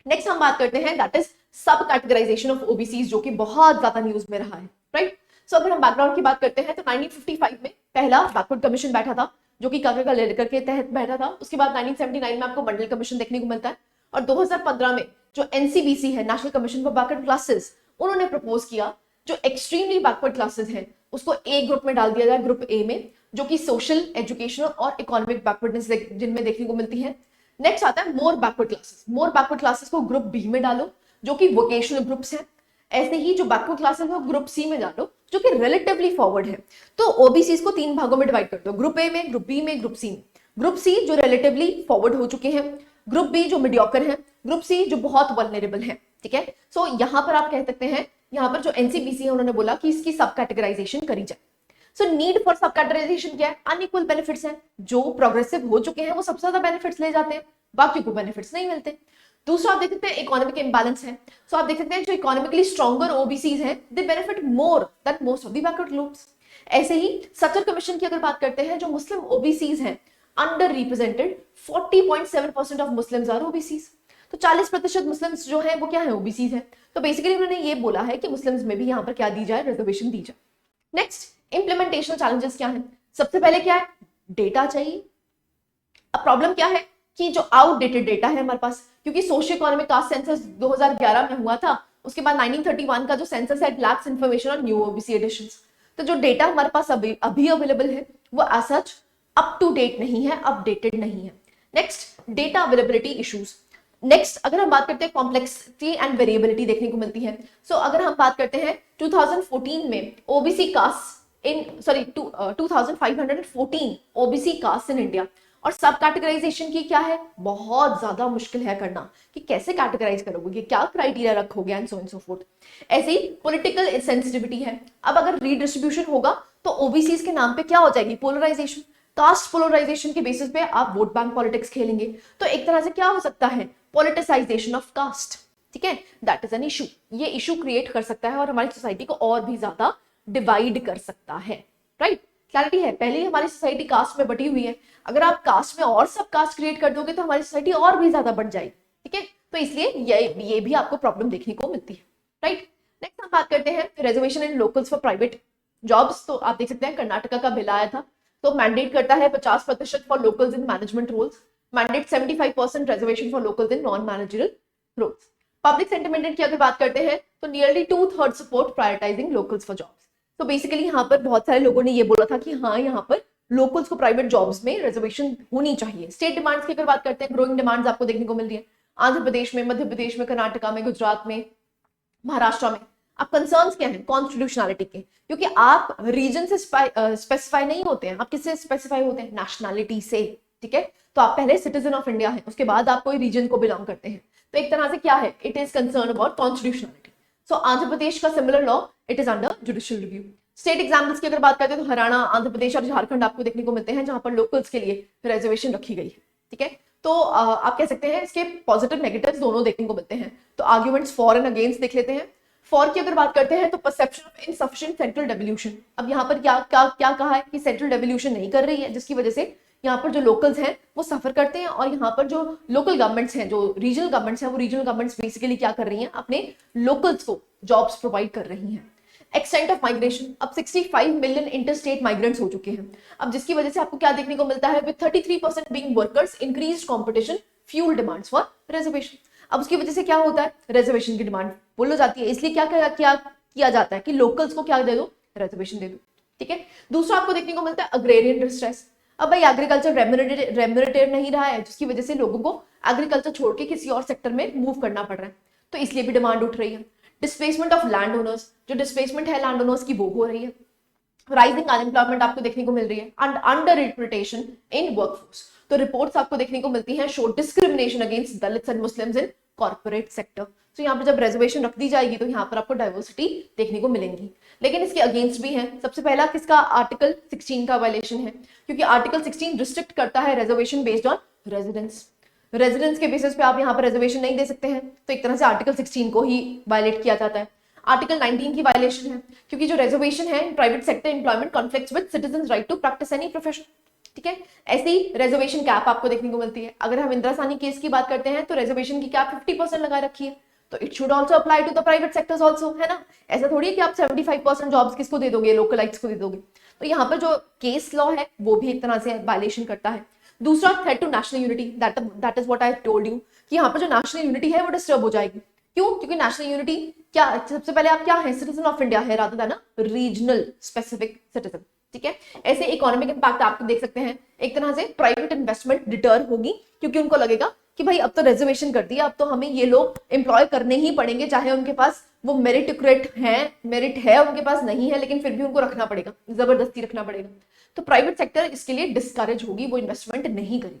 नेक्स्ट हम बात करते हैं दैट इज सब कैटेगराइजेशन ऑफ ओबीसीज, जो कि बहुत ज्यादा न्यूज में रहा है। राइट, सो अगर हम बैकग्राउंड की बात करते हैं तो 1955 में पहला बैकवर्ड कमीशन बैठा था जो कि काका लेकर के तहत बैठा था। उसके बाद 1979 में आपको मंडल कमीशन देखने को मिलता है और 2015 में जो एनसीबीसी है, national commission for backward classes, उन्होंने प्रपोज किया जो एक्सट्रीमली बैकवर्ड क्लासेस हैं उसको ए ग्रुप में डाल दिया जाए, ग्रुप ए में, जो कि सोशल, एजुकेशनल और इकोनॉमिक बैकवर्डनेस जिनमें देखने को मिलती है। नेक्स्ट आता है मोर बैकवर्ड क्लासेस। मोर बैकवर्ड क्लासेस को ग्रुप बी में डालो जो कि वोकेशनल ग्रुप्स हैं। ऐसे ही जो बैकवर्ड क्लासेस है ग्रुप सी में डालो जो कि रिलेटिवली फॉरवर्ड है। तो ओबीसी को 3 भागों में डिवाइड कर दो, ग्रुप ए में, ग्रुप बी में, ग्रुप सी में। ग्रुप सी जो रिलेटिवली फॉरवर्ड हो चुके हैं, ग्रुप बी जो मीडियोकर है, ग्रुप सी जो बहुत वल्नरेबल है। ठीक है, सो यहाँ पर आप कह सकते हैं, यहाँ पर जो एनसीबीसी है उन्होंने बोला कि इसकी सब कैटेगराइजेशन करी जाए। सो नीड फॉर सब कैटेगराइजेशन क्या है, अनइक्वल बेनिफिट्स हैं। जो प्रोग्रेसिव हो चुके हैं वो सबसे ज्यादा बेनिफिट्स ले जाते हैं, बाकी को बेनिफिट्स नहीं मिलते। दूसरा आप देख सकते हैं इकोनॉमिक इंबैलेंस है। सो आप देख सकते हैं जो इकोनॉमिकली स्ट्रॉन्गर ओबीसीज हैं दे benefit more than most of the backward groups. ऐसे ही सचर कमीशन की अगर बात करते हैं, जो मुस्लिम ओबीसीज हैं under represented 40.7% of Muslims are OBCs. तो 40% मुस्लिम्स जो है वो क्या है, ओबीसीज है। तो बेसिकली उन्होंने ये बोला है कि मुस्लिम्स में भी यहाँ पर क्या दी जाए, रिजर्वेशन दी जाए। नेक्स्ट इंप्लीमेंटेशन चैलेंजेस क्या है, सबसे पहले क्या है, डेटा चाहिए। अब प्रॉब्लम क्या है कि जो आउटडेटेड डेटा है हमारे पास, क्योंकि सोशियो इकोनॉमिक कास्ट सेंसस 2011 में हुआ था, उसके बाद 1931 का जो सेंसस है lacks information on new OBC additions. तो जो डेटा हमारे पास अभी अवेलेबल है वो as such up to date नहीं है, अपडेटेड नहीं है। Next data availability issues. Next अगर हम बात करते हैं कॉम्प्लेक्सिटी एंड वेरिएबिलिटी देखने को मिलती है। सो अगर हम बात करते हैं 2014 में OBC caste in 2514 OBC caste in India, और सब कैटेगराइजेशन की क्या है, बहुत ज्यादा मुश्किल है करना कि कैसे कैटेगराइज करोगे, क्या क्राइटेरिया रखोगे and so and so fourth. ऐसे ही पॉलिटिकल सेंसिटिविटी है। अब अगर रीडिस्ट्रीब्यूशन होगा तो ओबीसी के नाम पे क्या हो जाएगी, पोलराइजेशन। कास्ट पोलराइजेशन के बेसिस पे आप वोट बैंक पॉलिटिक्स खेलेंगे, तो एक तरह से क्या हो सकता है, पॉलिटिसाइजेशन ऑफ कास्ट। ठीक है, that is an issue. Issue इशू क्रिएट कर सकता है और हमारी सोसाइटी को और भी ज्यादा डिवाइड कर सकता है। राइट, क्लैरिटी है। पहले ही हमारी सोसाइटी कास्ट में बटी हुई है, अगर आप कास्ट में और सब कास्ट क्रिएट कर दोगे तो हमारी सोसाइटी और भी ज्यादा बढ़ जाएगी। ठीक है, तो इसलिए ये भी आपको प्रॉब्लम देखने को मिलती है। राइट, नेक्स्ट हम बात करते हैं reservation in locals for private jobs तो आप देख सकते हैं कर्नाटका का बिल आया था, तो मैंडेट करता है 50% for locals in management roles, mandate 75% reservation for locals in non managerial roles. Public sentiment की अगर बात करते हैं तो nearly 2/3 support prioritizing locals for jobs. तो बेसिकली यहाँ पर बहुत सारे लोगों ने ये बोला था कि हाँ यहाँ पर लोकल्स को प्राइवेट जॉब्स में रिजर्वेशन होनी चाहिए। स्टेट डिमांड्स की अगर बात करते हैं, ग्रोइंग डिमांड्स आपको देखने को मिल रही है आंध्र प्रदेश में, मध्य प्रदेश में, कर्नाटका में, गुजरात में, महाराष्ट्र में। अब कंसर्न्स क्या हैं कॉन्स्टिट्यूशनलिटी के, क्योंकि आप रीजन से स्पेसिफाई नहीं होते हैं, आप किससे स्पेसिफाई होते हैं, नेशनैलिटी से, ठीक है। तो आप पहले सिटीजन ऑफ इंडिया हैं, उसके बाद आप कोई रीजन को बिलोंग करते हैं, तो एक तरह से क्या है, it is concern about constitutionality. So Andhra Pradesh का similar law, it is under judicial review. State examples की अगर बात करते हैं तो हरियाणा, आंध्र प्रदेश और झारखंड आपको देखने को मिलते हैं जहां पर लोकल्स के लिए रिजर्वेशन रखी गई है, ठीक है। तो आप कह सकते हैं इसके पॉजिटिव नेगेटिव्स दोनों देखने को मिलते हैं। तो आर्ग्यूमेंट्स फॉर एंड अगेंस्ट देख लेते हैं। फॉर की अगर बात करते हैं तो perception of insufficient central devolution. अब यहाँ पर क्या क्या क्या कहा है कि सेंट्रल डेवल्यूशन नहीं कर रही है, जिसकी वजह से यहाँ पर जो लोकल्स हैं वो सफर करते हैं, और यहाँ पर जो लोकल गवर्नमेंट्स हैं, जो रीजनल गवर्नमेंट्स हैं, वो रीजनल गवर्नमेंट्स बेसिकली क्या कर रही हैं, अपने लोकल्स को जॉब्स प्रोवाइड कर रही हैं। एक्सटेंट ऑफ माइग्रेशन, अब 65 मिलियन इंटरस्टेट माइग्रेंट्स हो चुके हैं, अब जिसकी वजह से आपको क्या देखने को मिलता है, with 33% being workers, increased competition, fuel demands for reservation. अब उसकी वजह से क्या होता है, रिजर्वेशन की डिमांड फुल हो जाती है, इसलिए क्या किया जाता है कि लोकल्स को क्या दे दो, रिजर्वेशन दे दो, ठीक है। दूसरा आपको देखने को मिलता है अग्रेरियन डिस्ट्रेस। अब भाई एग्रीकल्चर रेम्यूनरेटिव नहीं रहा है, जिसकी वजह से लोगों को एग्रीकल्चर छोड़ के किसी और सेक्टर में मूव करना पड़ रहा है, तो इसलिए भी डिमांड उठ रही है। डिस्प्लेसमेंट ऑफ लैंड ओनर्स, जो डिस्प्लेसमेंट है लैंड ओनर्स की वो हो रही है। राइजिंग अनएम्प्लॉयमेंट आपको देखने को मिल रही है, and under representation in workforce. तो रिपोर्ट्स आपको देखने को मिलती हैं, show discrimination against Dalits and Muslims in corporate sector. तो यहाँ पर जब रिजर्वेशन रख दी जाएगी तो यहाँ पर आपको डाइवर्सिटी देखने को मिलेंगी, लेकिन इसके अगेंस्ट भी है। सबसे पहला किसका, आर्टिकल 16 का वायलेशन है, क्योंकि आर्टिकल 16 रिस्ट्रिक्ट करता है reservation based on residence. Residence के बेसिस पे आप यहाँ पर रिजर्वेशन नहीं दे सकते हैं, तो एक तरह से आर्टिकल 16 को ही वायलेट किया जाता है। आर्टिकल 19 की वायलेशन है, क्योंकि जो रिजर्वेशन है private sector employment conflicts with citizens right to practice any profession, ठीक है। ऐसी रिजर्वेशन कैप आपको देखने को मिलती है। अगर हम इंदिरा साहनी केस की बात करते हैं तो रिजर्वेशन की कैप 50% लगा रखी है, तो it should also apply to the private sectors also, है ना। ऐसा थोड़ी है कि आप 75% जॉब्स किसको दे दोगे, लोकलाइट्स को दे दोगे। तो यहाँ पर जो केस लॉ है वो भी एक तरह से वायलेशन करता है। दूसरा, threat to national unity, that is what I told you, कि यहाँ पर जो नेशनल यूनिटी है वो डिस्टर्ब हो जाएगी। क्यों, क्योंकि नेशनल यूनिटी क्या, सबसे पहले आप क्या है, सिटीजन ऑफ इंडिया है rather than regional specific citizen, ठीक है। ऐसे इकोनॉमिक इंपैक्ट आप देख सकते हैं, एक तरह से प्राइवेट इन्वेस्टमेंट डिटर होगी, क्योंकि उनको लगेगा कि भाई अब तो रिजर्वेशन कर दिया, अब तो हमें ये लोग एम्प्लॉय करने ही पड़ेंगे, चाहे उनके पास वो मेरिट है उनके पास नहीं है, लेकिन फिर भी उनको रखना पड़ेगा, जबरदस्ती रखना पड़ेगा। तो प्राइवेट सेक्टर इसके लिए डिस्करेज होगी, वो इन्वेस्टमेंट नहीं करेगी।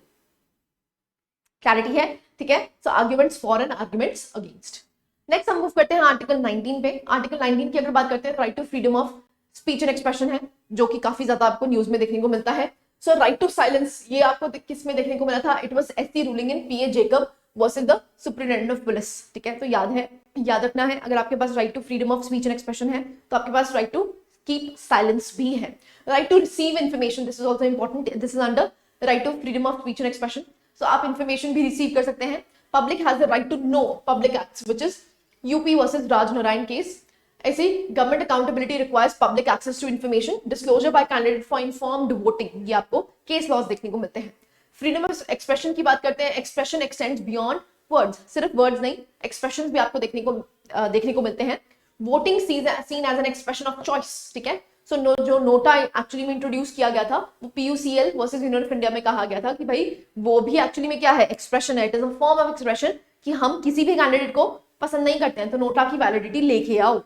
क्लैरिटी है, ठीक है। So arguments for and arguments against. Next हम मूव करते हैं आर्टिकल 19 पे। आर्टिकल 19 की अगर बात करते हैं, right to freedom of speech and expression है, जो कि काफी ज्यादा आपको न्यूज में देखने को मिलता है। सो राइट टू साइलेंस, ये आपको किस में देखने को मिला था, it was SC ruling in P A Jacob versus the superintendent of police, ठीक है। तो याद रखना है, अगर आपके पास right to freedom of speech and expression है तो आपके पास राइट टू कीप साइलेंस भी है। Right to receive information, this is also important, this is under right to freedom of speech and expression. So आप इन्फॉर्मेशन भी receive कर सकते हैं। Public has the right to know public acts, which is UP versus Raj Narain case. ऐसे government accountability requires public access to information, disclosure by candidate for informed voting, ये आपको case laws देखने को मिलते हैं। फ्रीडम ऑफ एक्सप्रेशन की बात करते हैं, एक्सप्रेशन एक्सटेंड्स बियॉन्ड वर्ड्स, सिर्फ वर्ड्स नहीं, एक्सप्रेशंस भी आपको देखने को मिलते हैं। Voting seen as an expression of choice, ठीक है। सो जो नोटा एक्चुअली में इंट्रोड्यूस किया गया था वो PUCL versus union of India में कहा गया था कि भाई वो भी एक्चुअली में क्या है, एक्सप्रेशन है, it is a form of expression, कि हम किसी भी कैंडिडेट को पसंद नहीं करते हैं तो नोटा की वैलिडिटी लेके आओ,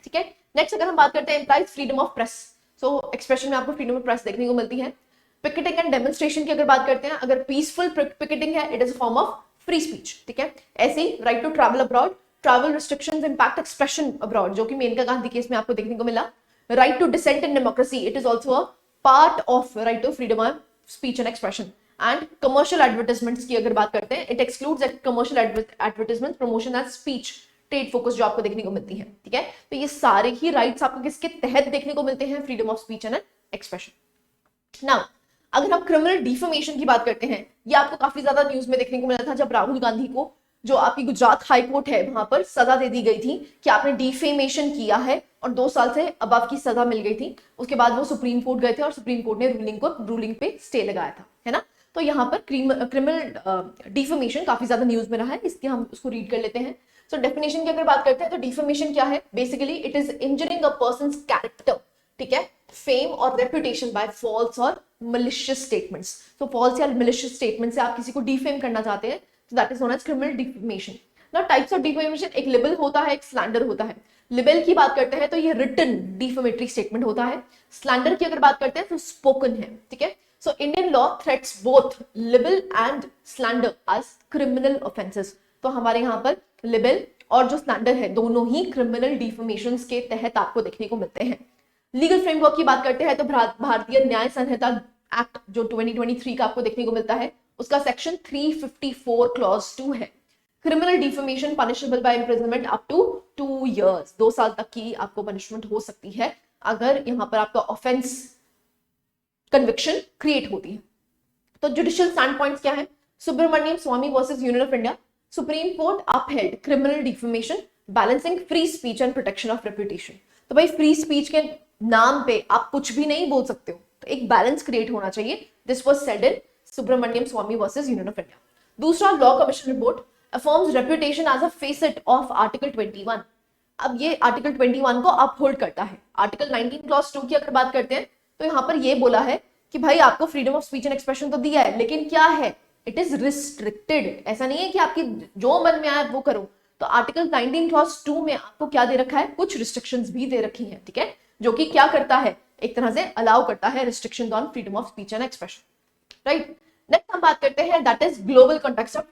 ठीक है। नेक्स्ट अगर हम बात करते हैं employees freedom of press, so expression में आपको फ्रीडम ऑफ प्रेस देखने को मिलती है। पिकेटिंग एंड डेमोन्स्ट्रेशन की अगर बात करते हैं, अगर पीसफुल पिकेटिंग है, it is a form of free speech, ठीक है। ऐसे ही right to travel abroad, travel restrictions impact expression abroad, जो कि मेनका गांधी केस में आपको देखने को मिला। Right to dissent in democracy, it is also a part of right to freedom of speech and expression. And commercial advertisements की अगर बात करते हैं, it excludes commercial advertisement, promotion as speech, trade focus जो आपको देखने को मिलती है, ठीक है। तो ये सारे ही राइट्स आपको किसके तहत देखने को मिलते हैं, freedom of speech and expression. Now अगर हम क्रिमिनल डिफेमेशन की बात करते हैं, ये आपको काफी ज्यादा न्यूज में देखने को मिला था जब राहुल गांधी को जो आपकी गुजरात हाई कोर्ट है वहां पर सजा दे दी गई थी कि आपने डिफेमेशन किया है और 2 साल से अबव की सजा मिल गई थी। उसके बाद वो सुप्रीम कोर्ट गए थे और सुप्रीम कोर्ट ने रूलिंग पे स्टे लगाया था, है ना। तो यहाँ पर क्रिमिनल डिफेमेशन काफी ज्यादा न्यूज में रहा है, इसलिए हम उसको रीड कर लेते हैं। सो डेफिनेशन की अगर बात करते हैं तो डिफेमेशन क्या है, basically it is injuring a person's character, ठीक है, फेम और रेपुटेशन बाय फॉल्स और मलिशियस स्टेटमेंट्स। तो फॉल्स या मलिशियस स्टेटमेंट से आप किसी को डिफेम करना चाहते हैं, तो that is known as criminal defamation. Now types of defamation, एक लिबल होता है, एक स्लैंडर होता है। लिबल की बात करते हैं तो ये रिटन डिफेमेटरी स्टेटमेंट होता है। स्लैंडर की अगर बात करते हैं तो स्पोकन है, ठीक है। So Indian law threats both libel and slander as criminal offences. तो हमारे यहाँ पर लिबल और जो स्लैंडर है दोनों ही क्रिमिनल डिफेमेशन के तहत आपको देखने को मिलते हैं। लीगल फ्रेमवर्क की बात करते हैं तो भारतीय न्याय संहिता एक्ट जो 2023 का आपको देखने को मिलता है, उसका सेक्शन 354 क्लॉज 2 है। Criminal defamation punishable by imprisonment up to 2 years, 2 साल तक की आपको पनिशमेंट हो सकती है अगर यहाँ पर आपका ऑफेंस कन्विक्शन क्रिएट होती है। तो जुडिशियल स्टैंड पॉइंट्स क्या है, Subramanian Swamy versus union of India, supreme court upheld criminal defamation balancing free speech and protection of reputation. तो भाई फ्री स्पीच के नाम पे आप कुछ भी नहीं बोल सकते हो, तो एक बैलेंस क्रिएट होना चाहिए। This was said in Subramanian Swamy versus union of India. दूसरा, law commission report affirms reputation as a facet of article 21। अब ये आर्टिकल 21 को अपहोल्ड करता है। आर्टिकल 19 क्लॉज 2 की अगर बात करते हैं तो यहाँ पर ये बोला है कि भाई आपको freedom of speech and expression तो दिया है, लेकिन क्या है, इट इज रिस्ट्रिक्टेड। ऐसा नहीं है कि आपकी जो मन में आए वो करो। तो आर्टिकल 19 क्लॉज 2 में आपको क्या दे रखा है, कुछ रिस्ट्रिक्शंस भी दे रखी हैं, ठीक है, जो कि क्या करता है, एक तरह से अलाउ करता है restriction on freedom of speech and expression, right. Next हम बात करते हैं that is global context of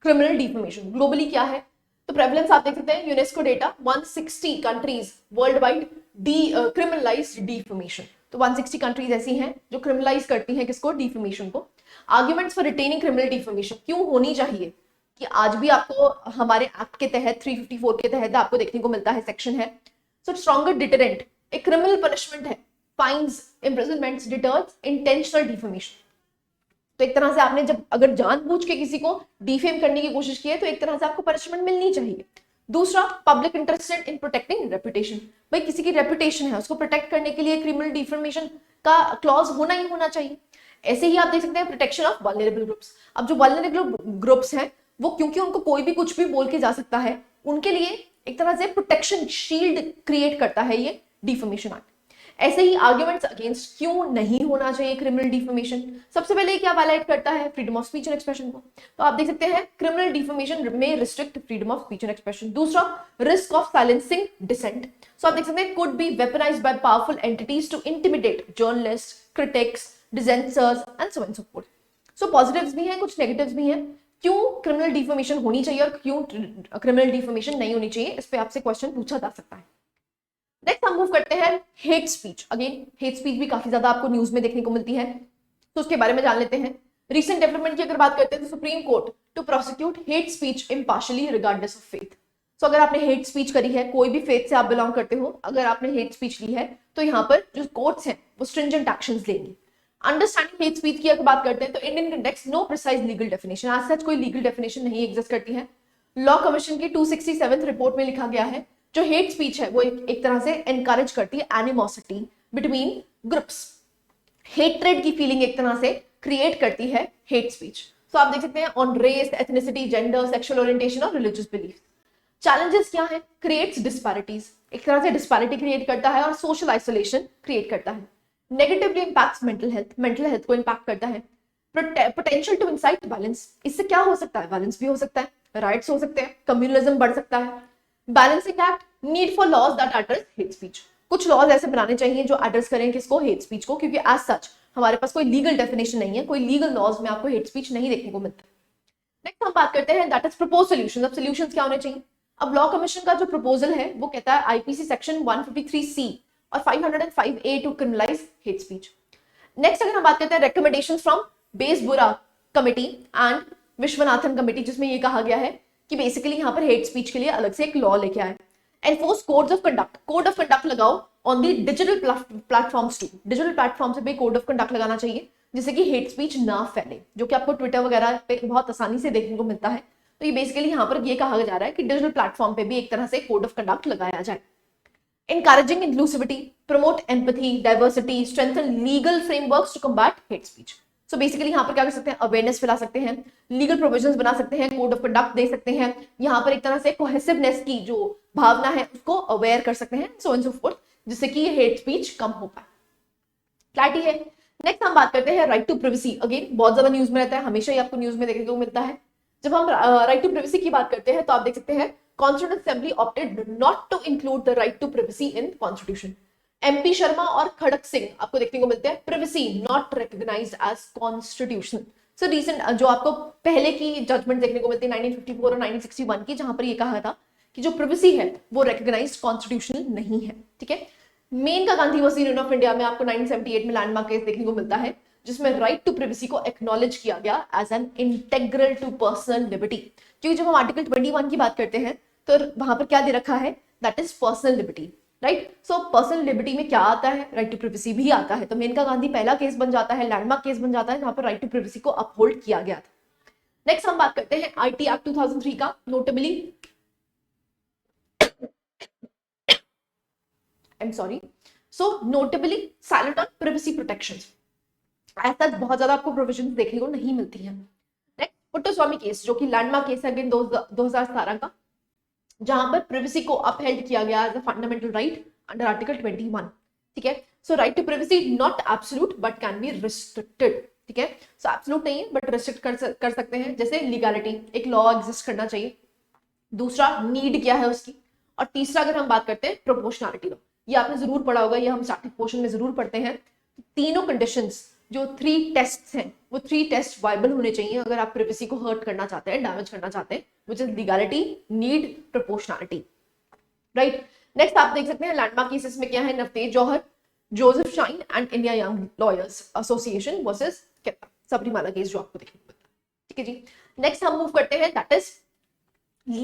criminal defamation. Globally क्या है, तो प्रेवलेंस आप देख सकते हैं, UNESCO data 160 countries world wide criminalised defamation. तो 160 कंट्रीज ऐसी हैं जो क्रिमिनलाइज करती हैं किसको, डिफेमेशन को। Arguments for retaining criminal defamation क्यों होनी चाहिए, कि आज भी आपको हमारे एक्ट के तहत 354 के तहत आपको देखने को मिलता है, सेक्शन है। सो स्ट्रॉन्गर डिटरेंट, एक क्रिमिनल पनिशमेंट है, फाइन्स, इम्प्रिजनमेंट्स, डिटर्स इंटेंशनल डिफेमेशन। तो एक तरह से आपने जब अगर जानबूझ के किसी को डिफेम करने की कोशिश की है तो एक तरह से आपको पनिशमेंट मिलनी चाहिए। दूसरा, public interested in protecting reputation, भाई किसी की रेपुटेशन है उसको प्रोटेक्ट करने के लिए क्रिमिनल डिफेमेशन का क्लॉज होना ही होना चाहिए। ऐसे ही आप देख सकते हैं प्रोटेक्शन ऑफ वल्नरेबल ग्रुप्स। अब जो वल्नरेबल ग्रुप्स हैं वो क्योंकि उनको कोई भी कुछ भी बोल के जा सकता है, उनके लिए एक तरह से प्रोटेक्शन शील्ड क्रिएट करता है ये डिफेमेशन एक्ट। ऐसे ही आर्ग्यूमेंट्स अगेंस्ट क्यों नहीं होना चाहिए क्रिमिनल डिफेमेशन, सबसे पहले क्या वायलेट करता है, freedom of speech and expression को। तो आप देख सकते हैं क्रिमिनल डिफेमेशन में restrict freedom of speech and expression. दूसरा, risk of silencing dissent. So आप देख सकते हैं could be weaponised by powerful entities to intimidate journalist, critics, dissensers and so and so forth. So positives भी हैं, कुछ negatives भी हैं। क्यों क्रिमिनल डिफेमेशन होनी चाहिए और क्यों क्रिमिनल डिफेमेशन नहीं होनी चाहिए, इस पे आपसे क्वेश्चन पूछा जा सकता है। नेक्स्ट हम मूव करते हैं hate speech. Again hate speech भी काफी ज्यादा आपको न्यूज में देखने को मिलती है, तो उसके बारे में जान लेते हैं। रीसेंट डेवलपमेंट की अगर बात करते हैं तो supreme court to prosecute hate speech impartially regardless of faith. So अगर आपने हेट स्पीच करी है, कोई भी फेथ से आप बिलोंग करते हो, अगर आपने हेट स्पीच ली है तो यहाँ पर जो कोर्ट्स हैं वो स्ट्रिंजेंट एक्शंस लेंगी। अंडरस्टैंडिंग हेट स्पीच की अगर बात करते हैं तो Indian context no precise legal definition, आज सच कोई लीगल डेफिनेशन नहीं एग्जिस्ट करती है। लॉ कमीशन की 267th रिपोर्ट में लिखा गया है जो हेट स्पीच है वो एक तरह से एनकरेज करती है एनिमोसिटी बिटवीन ग्रुप्स, हेट्रेड की फीलिंग एक तरह से क्रिएट करती है हेट स्पीच। तो आप देख सकते हैं on race, ethnicity, gender, sexual orientation और रिलीजियस बिलीफ। चैलेंजेस क्या है, क्रिएट्स डिस्पैरिटीज, एक तरह से डिस्पैरिटी क्रिएट करता है और सोशल आइसोलेशन क्रिएट करता है। नेगेटिवली इंपैक्ट्स मेंटल हेल्थ को इंपैक्ट करता है। पोटेंशियल टू इंसाइट वायलेंस, इससे क्या हो सकता है, वायलेंस भी हो सकता है, राइट्स हो सकते हैं, कम्युनलिज्म बढ़ सकता है। Balancing act, need for laws that address hate speech, कुछ लॉज ऐसे बनाने चाहिए जो एड्रेस करें किसको, हेट स्पीच को, क्योंकि एज सच हमारे पास कोई लीगल डेफिनेशन नहीं है, कोई लीगल लॉज में आपको हेट स्पीच नहीं देखने को मिलता। नेक्स्ट हम बात करते हैं दैट इज प्रपोज सॉल्यूशंस। अब सॉल्यूशंस क्या होने चाहिए, अब लॉ कमीशन का जो प्रपोजल है वो कहता है आईपीसी सेक्शन 153C और 505A to criminalise hate speech. Next अगर हम बात करते हैं recommendations from Bezbaruah committee and Vishwanathan committee, जिसमें ये कहा गया है कि बेसिकली यहाँ पर हेट स्पीच के लिए अलग से एक लॉ लेके आए। Enforce codes of conduct, code of conduct लगाओ on the digital platforms to, digital platform से भी कोड ऑफ कंडक्ट लगाना चाहिए जिससे कि हेट स्पीच ना फैले, जो कि आपको ट्विटर वगैरह पे बहुत आसानी से देखने को मिलता है। तो ये बेसिकली यहाँ पर ये कहा जा रहा है कि डिजिटल प्लेटफॉर्म पे भी एक तरह से कोड ऑफ कंडक्ट लगाया जाए। Encouraging inclusivity, promote empathy, diversity, strengthen legal frameworks to combat hate speech. So basically यहाँ पर क्या कर सकते हैं, अवेयरनेस फैला सकते हैं, लीगल प्रोविजंस बना सकते हैं, कोड ऑफ कंडक्ट दे सकते हैं, यहाँ पर एक तरह से कोहेसिवनेस की जो भावना है उसको अवेयर कर सकते हैं, सो एंड सो फोर्थ, जिससे कि ये हेट स्पीच कम हो पाए। क्लैरिटी है। नेक्स्ट हम बात करते हैं राइट टू प्रिवेसी। अगेन बहुत ज्यादा न्यूज में रहता है, हमेशा ही आपको न्यूज में देखने को मिलता है। जब हम राइट टू प्रिवेसी की बात करते हैं तो आप देख सकते हैं Constituent Assembly opted not to include the right to privacy in Constitution. MP Sharma और खड़क सिंह आपको देखने को मिलते हैं privacy not recognized as constitutional. So recent जो आपको पहले की जजमेंट देखने को मिलती है 1954 और 1961 की, जहां पर ये कहा था कि जो privacy है वो recognized constitutional नहीं है। ठीक है। मेन का Gandhi versus union of India में आपको 1978 में लैंडमार्क केस देखने को मिलता है, जिसमें राइट टू प्रिवेसी को एक्नॉलेज किया गया as an integral to personal liberty. क्योंकि जब हम आर्टिकल 21 की बात करते हैं तो वहां पर क्या दे रखा है, that is personal liberty, right. So personal liberty में क्या आता है, राइट टू प्रिवेसी भी आता है। तो मेनका गांधी पहला केस बन जाता है, लैंडमार्क केस बन जाता है, जहां पर राइट टू प्रिवेसी को अपहोल्ड किया गया था। नेक्स्ट हम बात करते हैं आईटी एक्ट 2003 का। Notably notably silent on privacy protections. ऐसा बहुत ज्यादा आपको प्रोविजंस देखने को नहीं मिलती है। नेक्स्ट पुट्टस्वामी केस, जो कि लैंडमार्क केस है अगेन 2017 का, जहां पर प्रिवेसी को अपहेल्ड किया गया as a fundamental right under article 21। ठीक है। So right to privacy not absolute but can be restricted. ठीक है। सो एब्सोल्यूट नहीं है बट रिस्ट्रिक्ट कर सकते हैं। जैसे लीगैलिटी, एक लॉ एग्जिस्ट करना चाहिए, दूसरा नीड क्या है उसकी, और तीसरा अगर हम बात करते हैं प्रोपोर्शनैलिटी लॉ। ये आपने जरूर पढ़ा होगा, ये हम स्टार्टिंग पोर्शन में जरूर पढ़ते हैं। तीनों कंडीशंस जो 3 टेस्ट हैं वो 3 टेस्ट वायबल होने चाहिए अगर आप प्रिवेसी को हर्ट करना चाहते हैं, डैमेज करना चाहते हैं, which is legality, need, proportionality, right. Next आप देख सकते हैं लैंडमार्क केसेस में क्या है, Navtej Johar, Joseph Shine and India young lawyers association versus Sabarimala case जो आपको देखने को मिलता है। ठीक है जी। नेक्स्ट हम मूव करते हैं, that is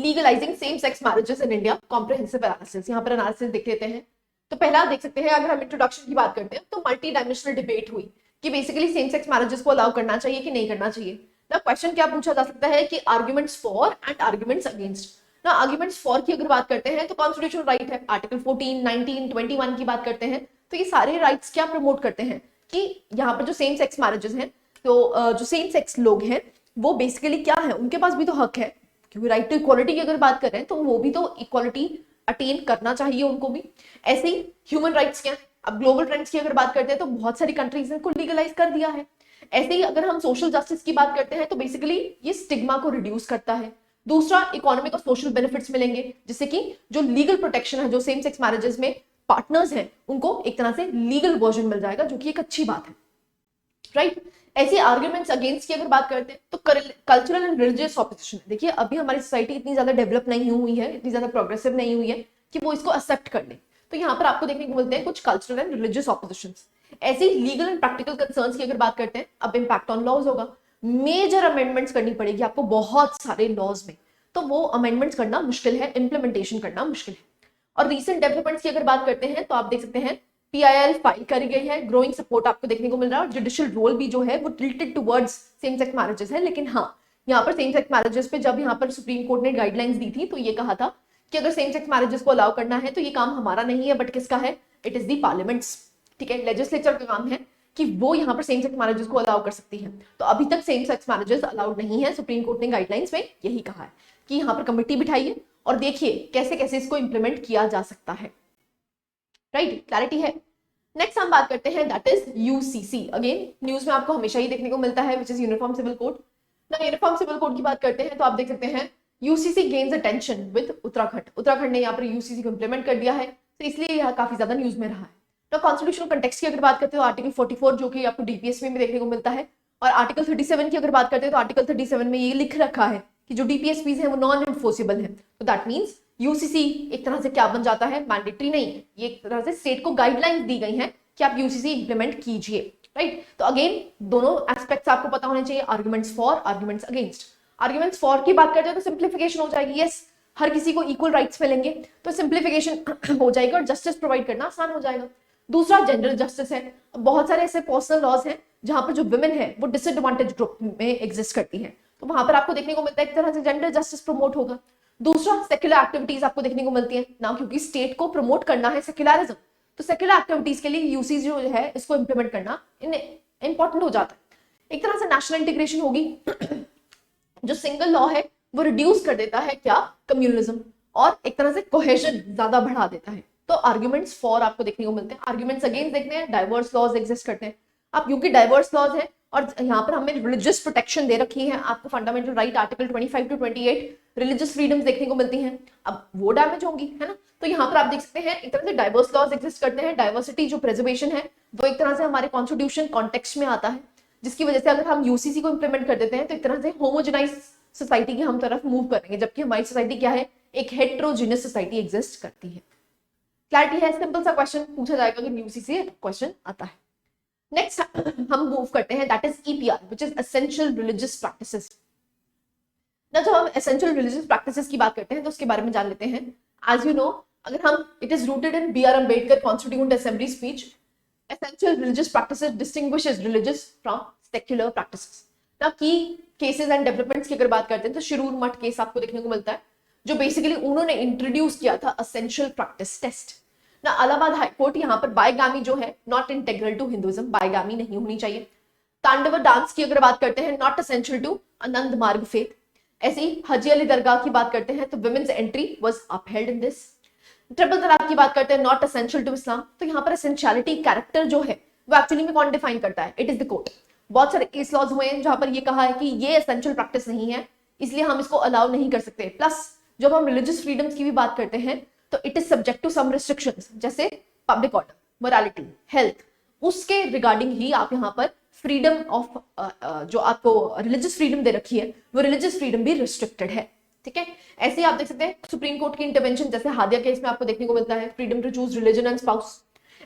legalising same sex marriages in India, comprehensive analysis. यहाँ पर एनालिसिस देख लेते हैं। तो पहला देख सकते हैं, अगर हम इंट्रोडक्शन की बात करते हैं तो मल्टी डायमेंशनल डिबेट हुई कि बेसिकली सेम सेक्स मैरिजेस को अलाउ करना चाहिए कि नहीं करना चाहिए। ना क्वेश्चन क्या पूछा जा सकता है कि arguments for and arguments against. ना आर्गुमेंट्स फॉर की अगर बात करते हैं तो कॉन्स्टिट्यूशनल राइट है, आर्टिकल 14, 19, 21 की बात करते हैं तो ये सारे राइट्स क्या प्रमोट करते हैं कि यहाँ पर जो सेम सेक्स मैरिजेस हैं, तो जो सेम सेक्स लोग हैं वो बेसिकली क्या है, उनके पास भी तो हक है, क्योंकि राइट टू इक्वालिटी की अगर बात करें तो वो भी तो इक्वालिटी अटेन करना चाहिए उनको भी। ऐसे ही ह्यूमन राइट्स क्या है, अब ग्लोबल ट्रेंड्स की अगर बात करते हैं तो बहुत सारी कंट्रीज ने को लीगलाइज कर दिया है। ऐसे ही अगर हम सोशल जस्टिस की बात करते हैं तो बेसिकली ये स्टिग्मा को रिड्यूस करता है। दूसरा, इकोनॉमिक और सोशल बेनिफिट्स मिलेंगे, जिससे कि जो लीगल प्रोटेक्शन है, जो सेम सेक्स मैरिजेस में पार्टनर्स हैं उनको एक तरह से लीगल वर्जन मिल जाएगा, जो कि एक अच्छी बात है, राइट। ऐसे आर्ग्यूमेंट्स अगेंस्ट की अगर बात करते हैं तो कल्चरल एंड रिलीजियस ऑपोजिशन। देखिए अभी हमारी सोसाइटी इतनी ज्यादा डेवलप नहीं हुई है, इतनी ज्यादा प्रोग्रेसिव नहीं हुई है कि वो इसको एक्सेप्ट कर ले। तो यहाँ पर आपको देखने को मिलते हैं कुछ कल्चरल एंड रिलीजियस ऑपोजिशंस। ऐसे ही लीगल एंड प्रैक्टिकल कंसर्न्स की अगर बात करते हैं, अब इम्पैक्ट ऑन लॉज होगा, मेजर अमेंडमेंट्स करनी पड़ेगी आपको बहुत सारे लॉज में, तो वो अमेंडमेंट्स करना मुश्किल है, इंप्लीमेंटेशन करना मुश्किल है। और रीसेंट डेवलपमेंट्स की अगर बात करते हैं तो आप देख सकते हैं PIL फाइल करी गई है, ग्रोइंग सपोर्ट आपको देखने को मिल रहा है, और जुडिशियल रोल भी जो है वो tilted towards same sex marriages है। लेकिन हाँ, यहाँ पर सेम सेक्स मैरिजेस पे जब यहाँ पर सुप्रीम कोर्ट ने गाइडलाइंस दी थी तो ये कहा था कि अगर सेम सेक्स मैरिजेस को अलाउ करना है तो ये काम हमारा नहीं है, बट किसका है, इट इज दी पार्लियामेंट्स। ठीक है, लेजिस्लेचर का काम है कि वो यहाँ पर सेम सेक्स मैरिजेस को अलाउ कर सकती है। तो अभी तक सेम सेक्स मैरिजेस अलाउड नहीं है, सुप्रीम कोर्ट ने गाइडलाइंस में यही कहा है कि यहाँ पर कमेटी बिठाइए और देखिए कैसे कैसे इसको इंप्लीमेंट किया जा सकता है, राइट। क्लैरिटी है। नेक्स्ट हम बात करते हैं, that is UCC। Again news में आपको हमेशा ही देखने को मिलता है, which is uniform civil code. ना यूनिफॉर्म सिविल कोड की बात करते हैं तो आप देख सकते हैं UCC gains attention with Uttarakhand. Uttarakhand ने यहाँ पर UCC को इंप्लीमेंट कर दिया है, तो इसलिए यह काफी ज्यादा न्यूज में रहा है। तो कॉन्स्टिट्यूशनल कंटेक्स्ट की अगर बात करते हो, आर्टिकल 44 जो कि आपको DPSP में देखने को मिलता है, और आर्टिकल 37 की अगर बात करते हैं तो आर्टिकल 37 में ये लिख रखा है कि जो DPSPs हैं वो नॉन एनफोर्सेबल है। तो दैट मीन्स UCC एक तरह से क्या बन जाता है, मैंडेटरी नहीं, ये एक तरह से स्टेट को गाइडलाइंस दी गई है कि आप UCC इंप्लीमेंट कीजिए, राइट। तो अगेन दोनों एस्पेक्ट्स आपको पता होने चाहिए, arguments for, arguments against. Arguments for की बात करते हैं तो सिंप्लीफिकेशन हो जाएगी, यस, हर किसी को इक्वल राइट्स मिलेंगे तो सिंप्लीफिकेशन हो जाएगी और जस्टिस प्रोवाइड करना आसान हो जाएगा। दूसरा, जनरल जस्टिस है। बहुत सारे ऐसे पर्सनल लॉज हैं जहां पर जो विमेन है वो डिसएडवांटेज ग्रुप में एग्जिस्ट करती है, तो तो वहां पर आपको देखने को मिलता है एक तरह से जेंडर जस्टिस प्रमोट होगा। दूसरा, सेक्युलर एक्टिविटीज आपको देखने को मिलती है ना, क्योंकि स्टेट को प्रमोट करना है सेक्युलरिज्म, तो सेक्युलर एक्टिविटीज के लिए यूसी जो है इसको इंप्लीमेंट करना इंपॉर्टेंट हो जाता है। एक तरह से नेशनल इंटीग्रेशन होगी। जो सिंगल लॉ है वो रिड्यूस कर देता है क्या, कम्युनलिज्म, और एक तरह से कोहेजन ज्यादा बढ़ा देता है। तो आर्ग्यूमेंट्स फॉर आपको देखने को मिलते हैं। आर्ग्यूमेंट्स अगेंस्ट देखते हैं, डाइवर्स लॉज एग्जिस्ट करते हैं। अब क्योंकि डाइवर्स लॉज है और यहाँ पर हमें रिलीजियस प्रोटेक्शन दे रखी है, आपको fundamental right article 25 to 28 religious freedoms देखने को मिलती हैं, अब वो डैमेज होंगी, है ना। तो यहाँ पर आप देख सकते हैं एक तरह से डाइवर्स लॉज एग्जिस्ट करते हैं। डाइवर्सिटी जो प्रिजर्वेशन है वो एक तरह से हमारे कॉन्स्टिट्यूशन कॉन्टेक्स्ट में आता है, जिसकी वजह से अगर हम यूसीसी को इंप्लीमेंट कर देते हैं तो एक तरह से होमोजेनाइज सोसाइटी की हम तरफ मूव करेंगे, जबकि हमारी सोसाइटी क्या है, एक हेट्रोजीनियस सोसाइटी एग्जिस्ट करती है। क्लैरिटी है, सिंपल सा क्वेश्चन पूछा जाएगा अगर यूसीसी क्वेश्चन आता है। नेक्स्ट हम मूव करते हैं, that is EPR, which is essential religious practices. ना जब हम एसेंशियल रिलीजियस प्रैक्टिसेस की बात करते हैं तो उसके बारे में जान लेते हैं। एज यू नो, अगर हम, it is rooted in B R Ambedkar constituent assembly speech, essential religious practices distinguishes religious from secular practices. ना की केसेस एंड डेवलपमेंट्स की अगर बात करते हैं तो शिरूर मठ केस आपको देखने को मिलता है, जो बेसिकली उन्होंने इंट्रोड्यूस किया था एसेंशियल प्रैक्टिस टेस्ट। ना इलाहाबाद हाईकोर्ट यहाँ पर बायगामी जो है not integral to Hinduism, bigamy नहीं होनी चाहिए। तांडव डांस की अगर बात करते हैं, नॉट एसेंशियल टू आनंद मार्ग फेथ। ऐसे ही हाजी अली दरगाह की बात करते हैं तो women's entry was upheld in this. Triple तलाक की बात करते हैं, नॉट एसेंशियल टू इस्लाम। तो यहाँ पर एसेंशियलिटी कैरेक्टर जो है वो एक्चुअली में कौन डिफाइन करता है, इट इज द कोर्ट। बहुत सारे केस लॉज हुए हैं जहां पर ये कहा है कि ये एसेंशियल प्रैक्टिस नहीं है, इसलिए हम इसको अलाउ नहीं कर सकते। प्लस जब हम रिलीजियस फ्रीडम्स की भी बात करते हैं तो it is subject to some restrictions, जैसे पब्लिक ऑर्डर, मोरालिटी, हेल्थ, उसके रिगार्डिंग ही आप यहाँ पर फ्रीडम ऑफ जो आपको रिलीजियस फ्रीडम दे रखी है वो रिलीजियस फ्रीडम भी रिस्ट्रिक्टेड है, ठीक है। ऐसे ही आप देख सकते हैं सुप्रीम कोर्ट की इंटरवेंशन, जैसे हादिया केस में आपको देखने को मिलता है freedom to choose religion and spouse.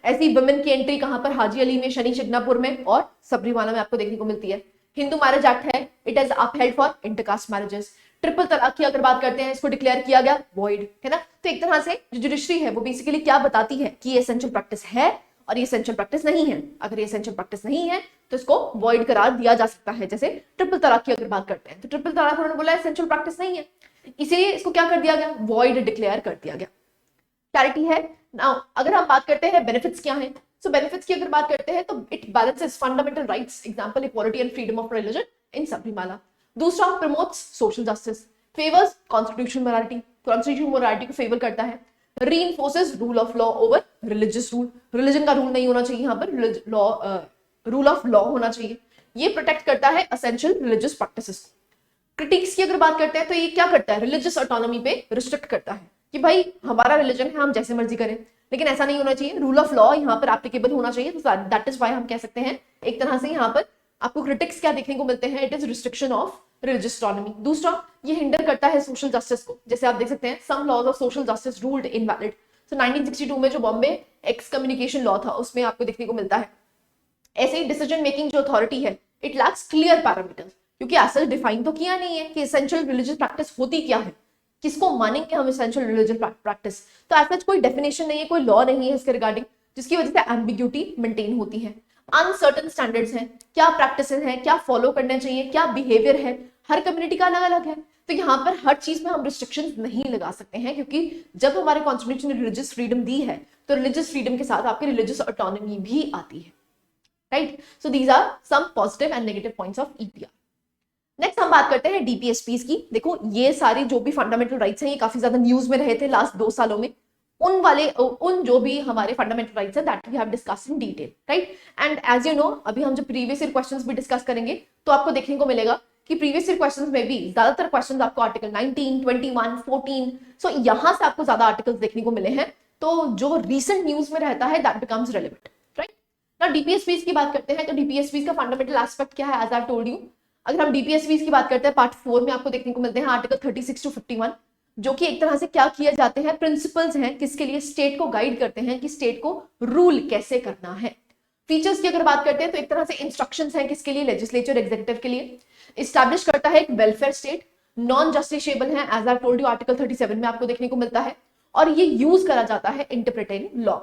ऐसी वुमेन की एंट्री कहां पर, हाजी अली में, शनि शिग्नापुर में और सबरीवाला में आपको देखने को मिलती है। हिंदू मैरिज एक्ट है, it is upheld for intercaste marriages. Triple तलाक की अगर बात करते हैं, इसको डिक्लेयर किया गया वॉइड, है ना। तो एक तरह से जो जुडिशरी है वो बेसिकली क्या बताती है कि ये एसेंशियल प्रैक्टिस है और ये एसेंशियल प्रैक्टिस नहीं है। अगर ये एसेंशियल प्रैक्टिस नहीं है तो इसको वॉइड करार दिया जा सकता है। जैसे ट्रिपल तलाक की अगर बात करते हैं तो ट्रिपल तलाक उन्होंने बोला एसेंशियल प्रैक्टिस नहीं है, इसीलिए इसको क्या कर दिया गया, वॉइड डिक्लेयर कर दिया गया। क्लैरिटी है। नाउ अगर हम बात करते हैं बेनिफिट्स क्या हैं, सो बेनिफिट्स की अगर बात करते हैं तो it balances fundamental rights, example equality and freedom of religion in Sabarimala. दूसरा, promotes social justice, favours constitutional morality, constitutional morality को फेवर करता है। Reinforces rule of law over religious rule, religion का रूल नहीं होना चाहिए यहाँ पर, रूल ऑफ लॉ होना चाहिए। ये प्रोटेक्ट करता है एसेंशियल रिलीजियस प्रैक्टिसेस को। क्रिटिक्स की अगर बात करते हैं तो ये क्या करता है, रिलीजियस ऑटोनॉमी पे रिस्ट्रिक्ट करता है कि भाई हमारा रिलीजन है, हम जैसे मर्जी करें, लेकिन ऐसा नहीं होना चाहिए, रूल ऑफ लॉ यहाँ पर एप्लीकेबल होना चाहिए। तो दैट इज व्हाई हम कह सकते हैं एक तरह से यहाँ पर आपको क्रिटिक्स क्या देखने को मिलते हैं, it is restriction of religious autonomy. दूसरा, ये हिंडर करता है सोशल जस्टिस को, जैसे आप देख सकते हैं some laws of social justice ruled invalid. तो 1962 में जो बॉम्बे एक्स कम्युनिकेशन लॉ था उसमें आपको देखने को मिलता है। ऐसे ही डिसीजन मेकिंग जो अथॉरिटी है, इट लैक्स क्लियर पैरामीटर्स, क्योंकि ऐसा डिफाइन तो किया नहीं है कि एसेंशियल रिलीजियस प्रैक्टिस होती क्या है, किसको मानेंगे हम एसेंशियल रिलीजियस प्रैक्टिस। तो ऐसा कोई डेफिनेशन नहीं है, कोई लॉ नहीं है इसके रिगार्डिंग, जिसकी वजह से एम्बिग्यूटी मेंटेन होती है। अनसर्टन स्टैंडर्ड्स हैं, क्या प्रैक्टिसेस हैं, क्या फॉलो करना चाहिए, क्या बिहेवियर है, हर कम्युनिटी का अलग अलग है। तो यहाँ पर हर चीज में हम रिस्ट्रिक्शंस नहीं लगा सकते हैं, क्योंकि जब हमारे कॉन्स्टिट्यूशन ने रिलीजियस फ्रीडम दी है तो रिलीजियस फ्रीडम के साथ आपकी रिलीजियस ऑटोनॉमी भी आती है, right. So these are some positive and negative points of EPR. Next हम बात करते हैं डीपीएसपीज की। देखो ये सारी जो भी फंडामेंटल राइट्स हैं ये काफी ज्यादा न्यूज में रहे थे लास्ट 2 सालों में, उन जो भी हमारे फंडामेंटल राइट्स हैं that we have discussed in detail, right. And as you know, अभी हम जब प्रीवियस ईयर क्वेश्चंस भी डिस्कस करेंगे तो आपको देखने को मिलेगा कि प्रीवियस ईयर क्वेश्चंस में भी ज्यादातर क्वेश्चंस आपको आर्टिकल 19, 21, 14, सो यहाँ से आपको ज्यादा आर्टिकल्स देखने को मिले हैं। तो जो रिसेंट न्यूज में रहता है दैट बिकम्स रेलेवेंट, राइट। ना डीपीएसपीज की बात करते हैं तो डीपीएसपीज का फंडामेंटल एस्पेक्ट क्या है, एज आई टोल्ड यू। अगर हम डीपीएसपीज की बात करते हैं पार्ट 4 में आपको देखने को मिलते हैं आर्टिकल 36 टू 51, जो कि एक तरह से क्या किए जाते हैं, प्रिंसिपल्स हैं किसके लिए, स्टेट को गाइड करते हैं कि स्टेट को रूल कैसे करना है। फीचर्स की अगर बात करते हैं तो एक तरह से इंस्ट्रक्शंस हैं किसके लिए, लेजिस्लेचर एग्जीक्यूटिव के लिए। इस्टेब्लिश करता है एक वेलफेयर स्टेट, नॉन जस्टिसेबल है, as I told you article 37 में आपको देखने को मिलता है, और ये यूज करा जाता है इंटरप्रिटेटिंग लॉ।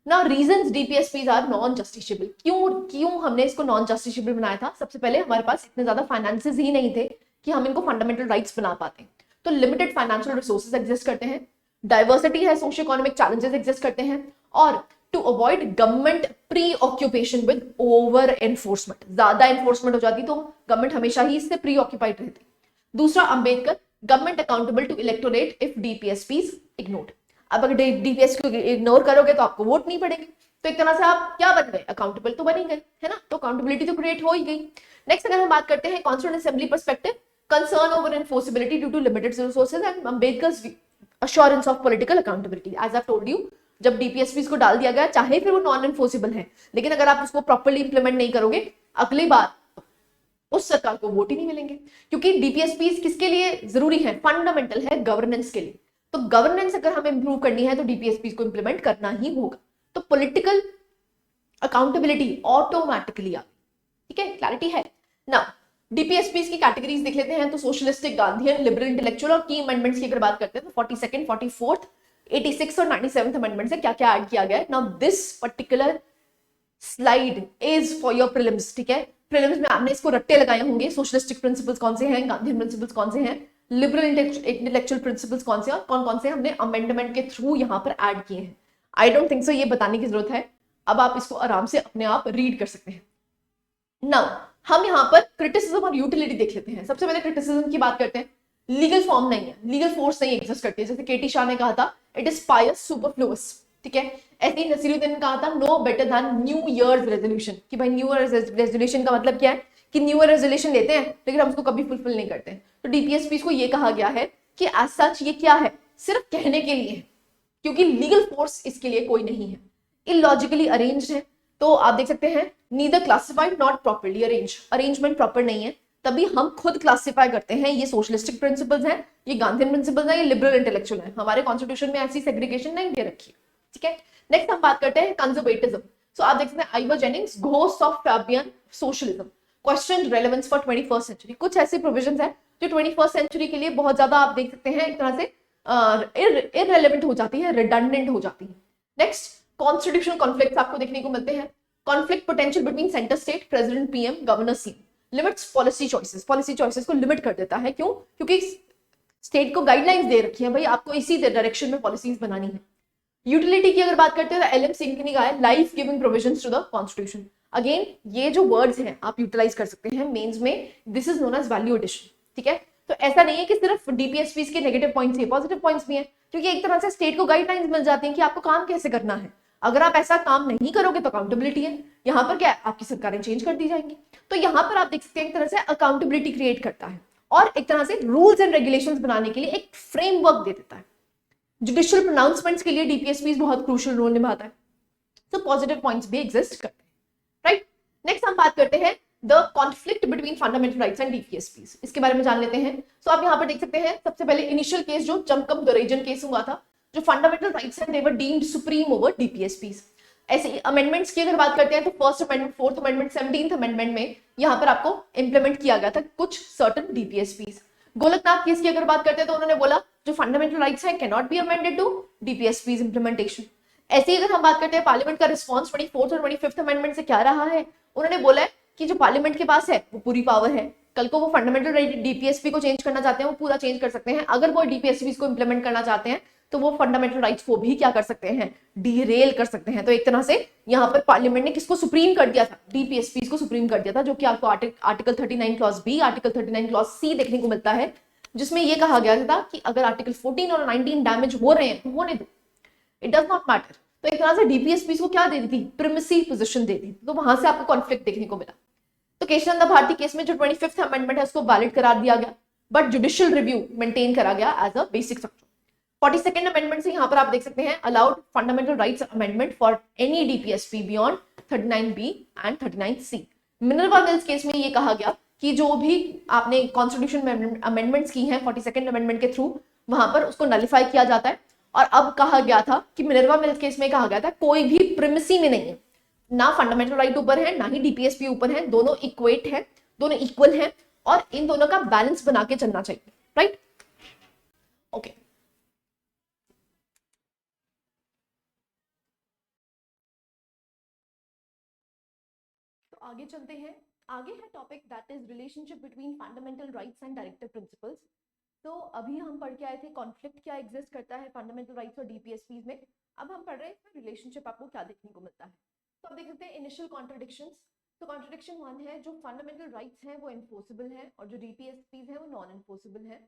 ना reasons DPSPs are non justiciable. क्यों हमने इसको नॉन जस्टिसेबल बनाया था, सबसे पहले हमारे पास इतने ज्यादा फाइनेंसेस ही नहीं थे कि हम इनको फंडामेंटल राइट्स बना पाते हैं। तो लिमिटेड फाइनेंशियल रिसोर्सेज एग्जिस्ट करते हैं, डाइवर्सिटी है, सोशियो इकोनॉमिक चैलेंजेस एग्जिस्ट करते हैं, और to avoid government preoccupation with over enforcement, ज्यादा एनफोर्समेंट हो जाती तो गवर्नमेंट हमेशा ही इससे प्री ऑक्यूपाइड रहती। दूसरा Ambedkar, government accountable to electorate if DPSPs ignored. अब अगर डीपीएस को इग्नोर करोगे तो आपको वोट नहीं पड़ेंगे, तो एक तरह से आप क्या बन गए, अकाउंटेबल तो बन ही गए, है ना, तो अकाउंटेबिलिटी तो क्रिएट हो ही गई। नेक्स्ट अगर हम बात करते हैं constituent assembly perspective, concern over enforceability due to limited resources and Ambedkar's assurance of political accountability. As I've told you, जब डीपीएसपीज को डाल दिया गया, चाहे फिर वो नॉन एनफोर्सेबल है, लेकिन अगर आप उसको प्रॉपर्ली इंप्लीमेंट नहीं करोगे, अगली बार उस सरकार को वोट ही नहीं मिलेंगे, क्योंकि डीपीएसपीज किसके लिए जरूरी है, फंडामेंटल है गवर्नेंस के लिए। तो गवर्नेंस अगर हमें इंप्रूव करनी है तो डीपीएसपीज को इंप्लीमेंट करना ही होगा, तो पॉलिटिकल अकाउंटेबिलिटी ऑटोमेटिकली आ, ठीक है, क्लैरिटी है ना। डीपीएसपीज की कैटेगरीज देख लेते हैं, तो सोशलिस्टिक, गांधीयन, लिबरल, इंटेलेक्चुअल और की अमेंडमेंट्स की अगर बात करते हैं तो 42nd, 44th, 86 और 97th अमेंडमेंट से क्या क्या ऐड किया गया है। Now this particular slide is for your prelims, ठीक है, प्रीलिम्स में आपने इसको रट्टे लगाए होंगे, सोशलिस्टिक प्रिंसिपल्स कौन से हैं, गांधीयन प्रिंसिपल्स कौन से हैं, लिबरल इंटेलेक्चुअल प्रिंसिपल्स कौन से हैं, कौन कौन से हमने अमेंडमेंट के थ्रू यहाँ पर ऐड किए हैं। आई डोंट थिंक सो ये बताने की जरूरत है, अब आप इसको आराम से अपने आप रीड कर सकते हैं। नाउ हम यहाँ पर क्रिटिसिज्म और यूटिलिटी देख लेते हैं। सबसे पहले क्रिटिसिज्म की बात करते हैं, लीगल फॉर्म नहीं है, लीगल फोर्स नहीं एग्जिस्ट करती है, जैसे केटी शाह ने कहा था इट इज पायस सुपरफ्लुअस, ठीक है। ऐसे ही नसीरुद्दीन ने कहा था no better than new year's resolution, कि भाई न्यू ईयर रेजोल्यूशन का मतलब क्या है कि न्यू ईयर रेजोल्यूशन लेते हैं लेकिन हम उसको कभी फुलफिल नहीं करते। तो डीपीएसपी को ये कहा गया है कि एज सच ये क्या है, सिर्फ कहने के लिए है, क्योंकि लीगल फोर्स इसके लिए कोई नहीं है, इलॉजिकली अरेंज्ड है। तो आप देख सकते हैं neither classified not properly arrange, arrangement proper नहीं है, तभी हम खुद क्लासिफाई करते हैं ये सोशलिस्टिक प्रिंसिपल्स हैं, ये गांधीयन प्रिंसिपल्स हैं, ये लिबरल इंटेलेक्चुअल हैं। हमारे कॉन्स्टिट्यूशन में ऐसी सेग्रीगेशन नहीं दे रखी है, ठीक है। नेक्स्ट हम बात करते हैं कंजर्वेटिज्म। सो आप देख सकते हैं Ivor Jennings, ghost of Fabian socialism, question relevance for 21st century. कुछ ऐसे प्रोविजंस हैं जो 21st सेंचुरी के लिए बहुत ज्यादा आप देख सकते हैं एक तरह से इररेलेवेंट हो जाती है, रिडंडेंट हो जाती है। नेक्स्ट कॉन्स्टिट्यूशनल कॉन्फ्लिक्ट्स आपको देखने को मिलते हैं, conflict potential between centre state, president, PM, governor, CM, limits policy choices, policy choices को लिमिट कर देता है। क्यों? क्योंकि स्टेट को गाइडलाइंस दे रखी है, भाई आपको इसी डायरेक्शन में पॉलिसीज बनानी है। यूटिलिटी की अगर बात करते हैं तो एलएम सिंह ने कहा है life giving provisions to the constitution. Again ये जो वर्ड्स हैं आप यूटिलाइज कर सकते हैं मेंस में, this is known as value addition, ठीक है। तो ऐसा नहीं है कि सिर्फ डीपीएसपी के नेगेटिव पॉइंट्स ही, पॉजिटिव पॉइंट्स भी हैं, क्योंकि एक तरह से स्टेट को गाइडलाइंस मिल जाती हैं कि आपको काम कैसे करना है। अगर आप ऐसा काम नहीं करोगे तो अकाउंटेबिलिटी है, यहाँ पर क्या है, आपकी सरकारें चेंज कर दी जाएंगी। तो यहाँ पर आप देख सकते हैं एक तरह से अकाउंटेबिलिटी क्रिएट करता है और एक तरह से रूल्स एंड रेगुलेशंस बनाने के लिए एक फ्रेमवर्क दे देता है। जुडिशियल प्रोनाउंसमेंट्स के लिए डीपीएसपी बहुत क्रूशियल रोल निभाता है। तो पॉजिटिव पॉइंट्स भी एग्जिस्ट करते हैं, राइट। नेक्स्ट हम बात करते हैं the conflict between fundamental rights and DPSPs, इसके बारे में जान लेते हैं। सो आप यहाँ पर देख सकते हैं सबसे पहले इनिशियल केस जो चमकम दोरेजन केस हुआ था, जो fundamental rights and they were deemed supreme over DPSPs. ऐसे अमेंडमेंट्स की अगर बात करते हैं तो first amendment, fourth amendment, 17th amendment में यहाँ पर आपको इंप्लीमेंट किया गया था कुछ सर्टन डीपीएसपीज। गोलकनाथ केस की अगर बात करते हैं तो उन्होंने बोला जो फंडामेंटल राइट्स हैं cannot be amended to DPSPs implementation. ऐसे ही अगर हम बात करते हैं पार्लियामेंट का रिस्पॉन्स 24th और 25th अमेंडमेंट से क्या रहा है, उन्होंने बोला है कि जो पार्लियामेंट के पास है वो पूरी पावर है, कल को वो फंडामेंटल डीपीएसपी को चेंज करना चाहते हैं वो पूरा चेंज कर सकते हैं। अगर वो डीपीएसपी को इंप्लीमेंट करना चाहते हैं तो वो फंडामेंटल राइट्स को भी क्या कर सकते हैं, डीरेल कर सकते हैं। तो एक तरह से यहाँ पर पार्लियामेंट ने किसको सुप्रीम कर दिया था, डीपीएसपी को सुप्रीम कर दिया था, जो कि आपको article 39 clause B, article 39 clause C देखने को मिलता है, जिसमें ये कहा गया था कि अगर आर्टिकल 14 और 19 डैमेज हो रहे हैं तो होने दो, इट डज नॉट मैटर। तो एक तरह से डीपीएसपी को क्या दे दी थी, प्रिमेसी पोजीशन दे दी, तो वहां से आपको कॉन्फ्लिक्ट देखने को मिला। तो केशवानंद भारती केस में जो 25th अमेंडमेंट है उसको वैलिड करार दिया गया, बट जुडिशियल रिव्यू मेंटेन करा गया as a basic structure. 42nd amendment से यहाँ पर आप देख सकते हैं allowed fundamental rights amendment for any DPSP beyond 39B and 39C। Minerva Mills case में ये कहा गया कि जो भी आपने कॉन्स्टिट्यूशन में अमेंडमेंट्स की हैं 42nd अमेंडमेंट के थ्रू, वहां पर उसको नलिफाई किया जाता है। और अब कहा गया था कि मिनर्वा मिल्स केस में कहा गया था कोई भी प्रिमेसी में नहीं है, ना फंडामेंटल राइट ऊपर है ना ही डीपीएसपी ऊपर है, दोनों इक्वेट है, दोनों इक्वल है और इन दोनों का बैलेंस बना के चलना चाहिए, राइट। ओके तो आगे चलते हैं आगे है topic that is relationship between fundamental rights and directive principles. तो अभी हम पढ़ के आए थे कॉन्फ्लिक्ट क्या एग्जिस्ट करता है फंडामेंटल राइट्स और डीपीएसपीज में। अब हम पढ़ रहे हैं इसमें रिलेशनशिप आपको क्या देखने को मिलता है। तो अब देख सकते हैं इनिशियल कॉन्ट्रडिक्शंस। तो कॉन्ट्रडिक्शन वन है, जो फंडामेंटल राइट्स हैं वो इन्फोर्सिबल हैं और जो डीपीएसपीज हैं वो नॉन इन्फोर्सिबल हैं।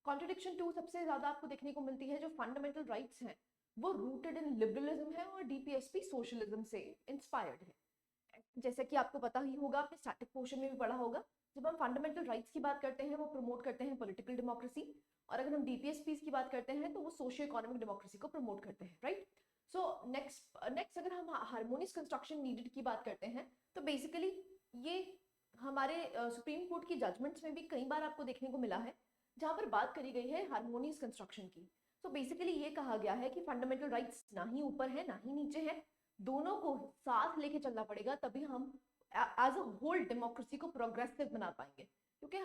कॉन्ट्रडिक्शन टू सबसे ज्यादा आपको देखने को मिलती है, जो फंडामेंटल राइट्स हैं वो रूटेड इन लिबरलिज्म है और डीपीएसपी सोशलिज्म से इंस्पायर्ड है। जैसे कि आपको पता ही होगा, आपने स्टैटिक पोर्शन में भी पढ़ा होगा, जब हम फंडामेंटल राइट्स की बात करते हैं वो प्रमोट करते हैं पॉलिटिकल डेमोक्रेसी, और अगर हम डीपीएसपीज की बात करते हैं तो वो सोशियो इकोनॉमिक डेमोक्रेसी को प्रमोट करते हैं, राइट। सो नेक्स्ट अगर हम हार्मोनियस कंस्ट्रक्शन नीडेड की बात करते हैं तो बेसिकली ये हमारे सुप्रीम कोर्ट की जजमेंट्स में भी कई बार आपको देखने को मिला है जहां पर बात करी गई है हार्मोनियस कंस्ट्रक्शन की। तो बेसिकली ये कहा गया है कि फंडामेंटल राइट्स ना ही ऊपर है ना ही नीचे है, दोनों को साथ लेके चलना पड़ेगा, तभी हम एज अ होल डेमोक्रेसी को प्रोग्रेसिव बना पाएंगे। क्योंकि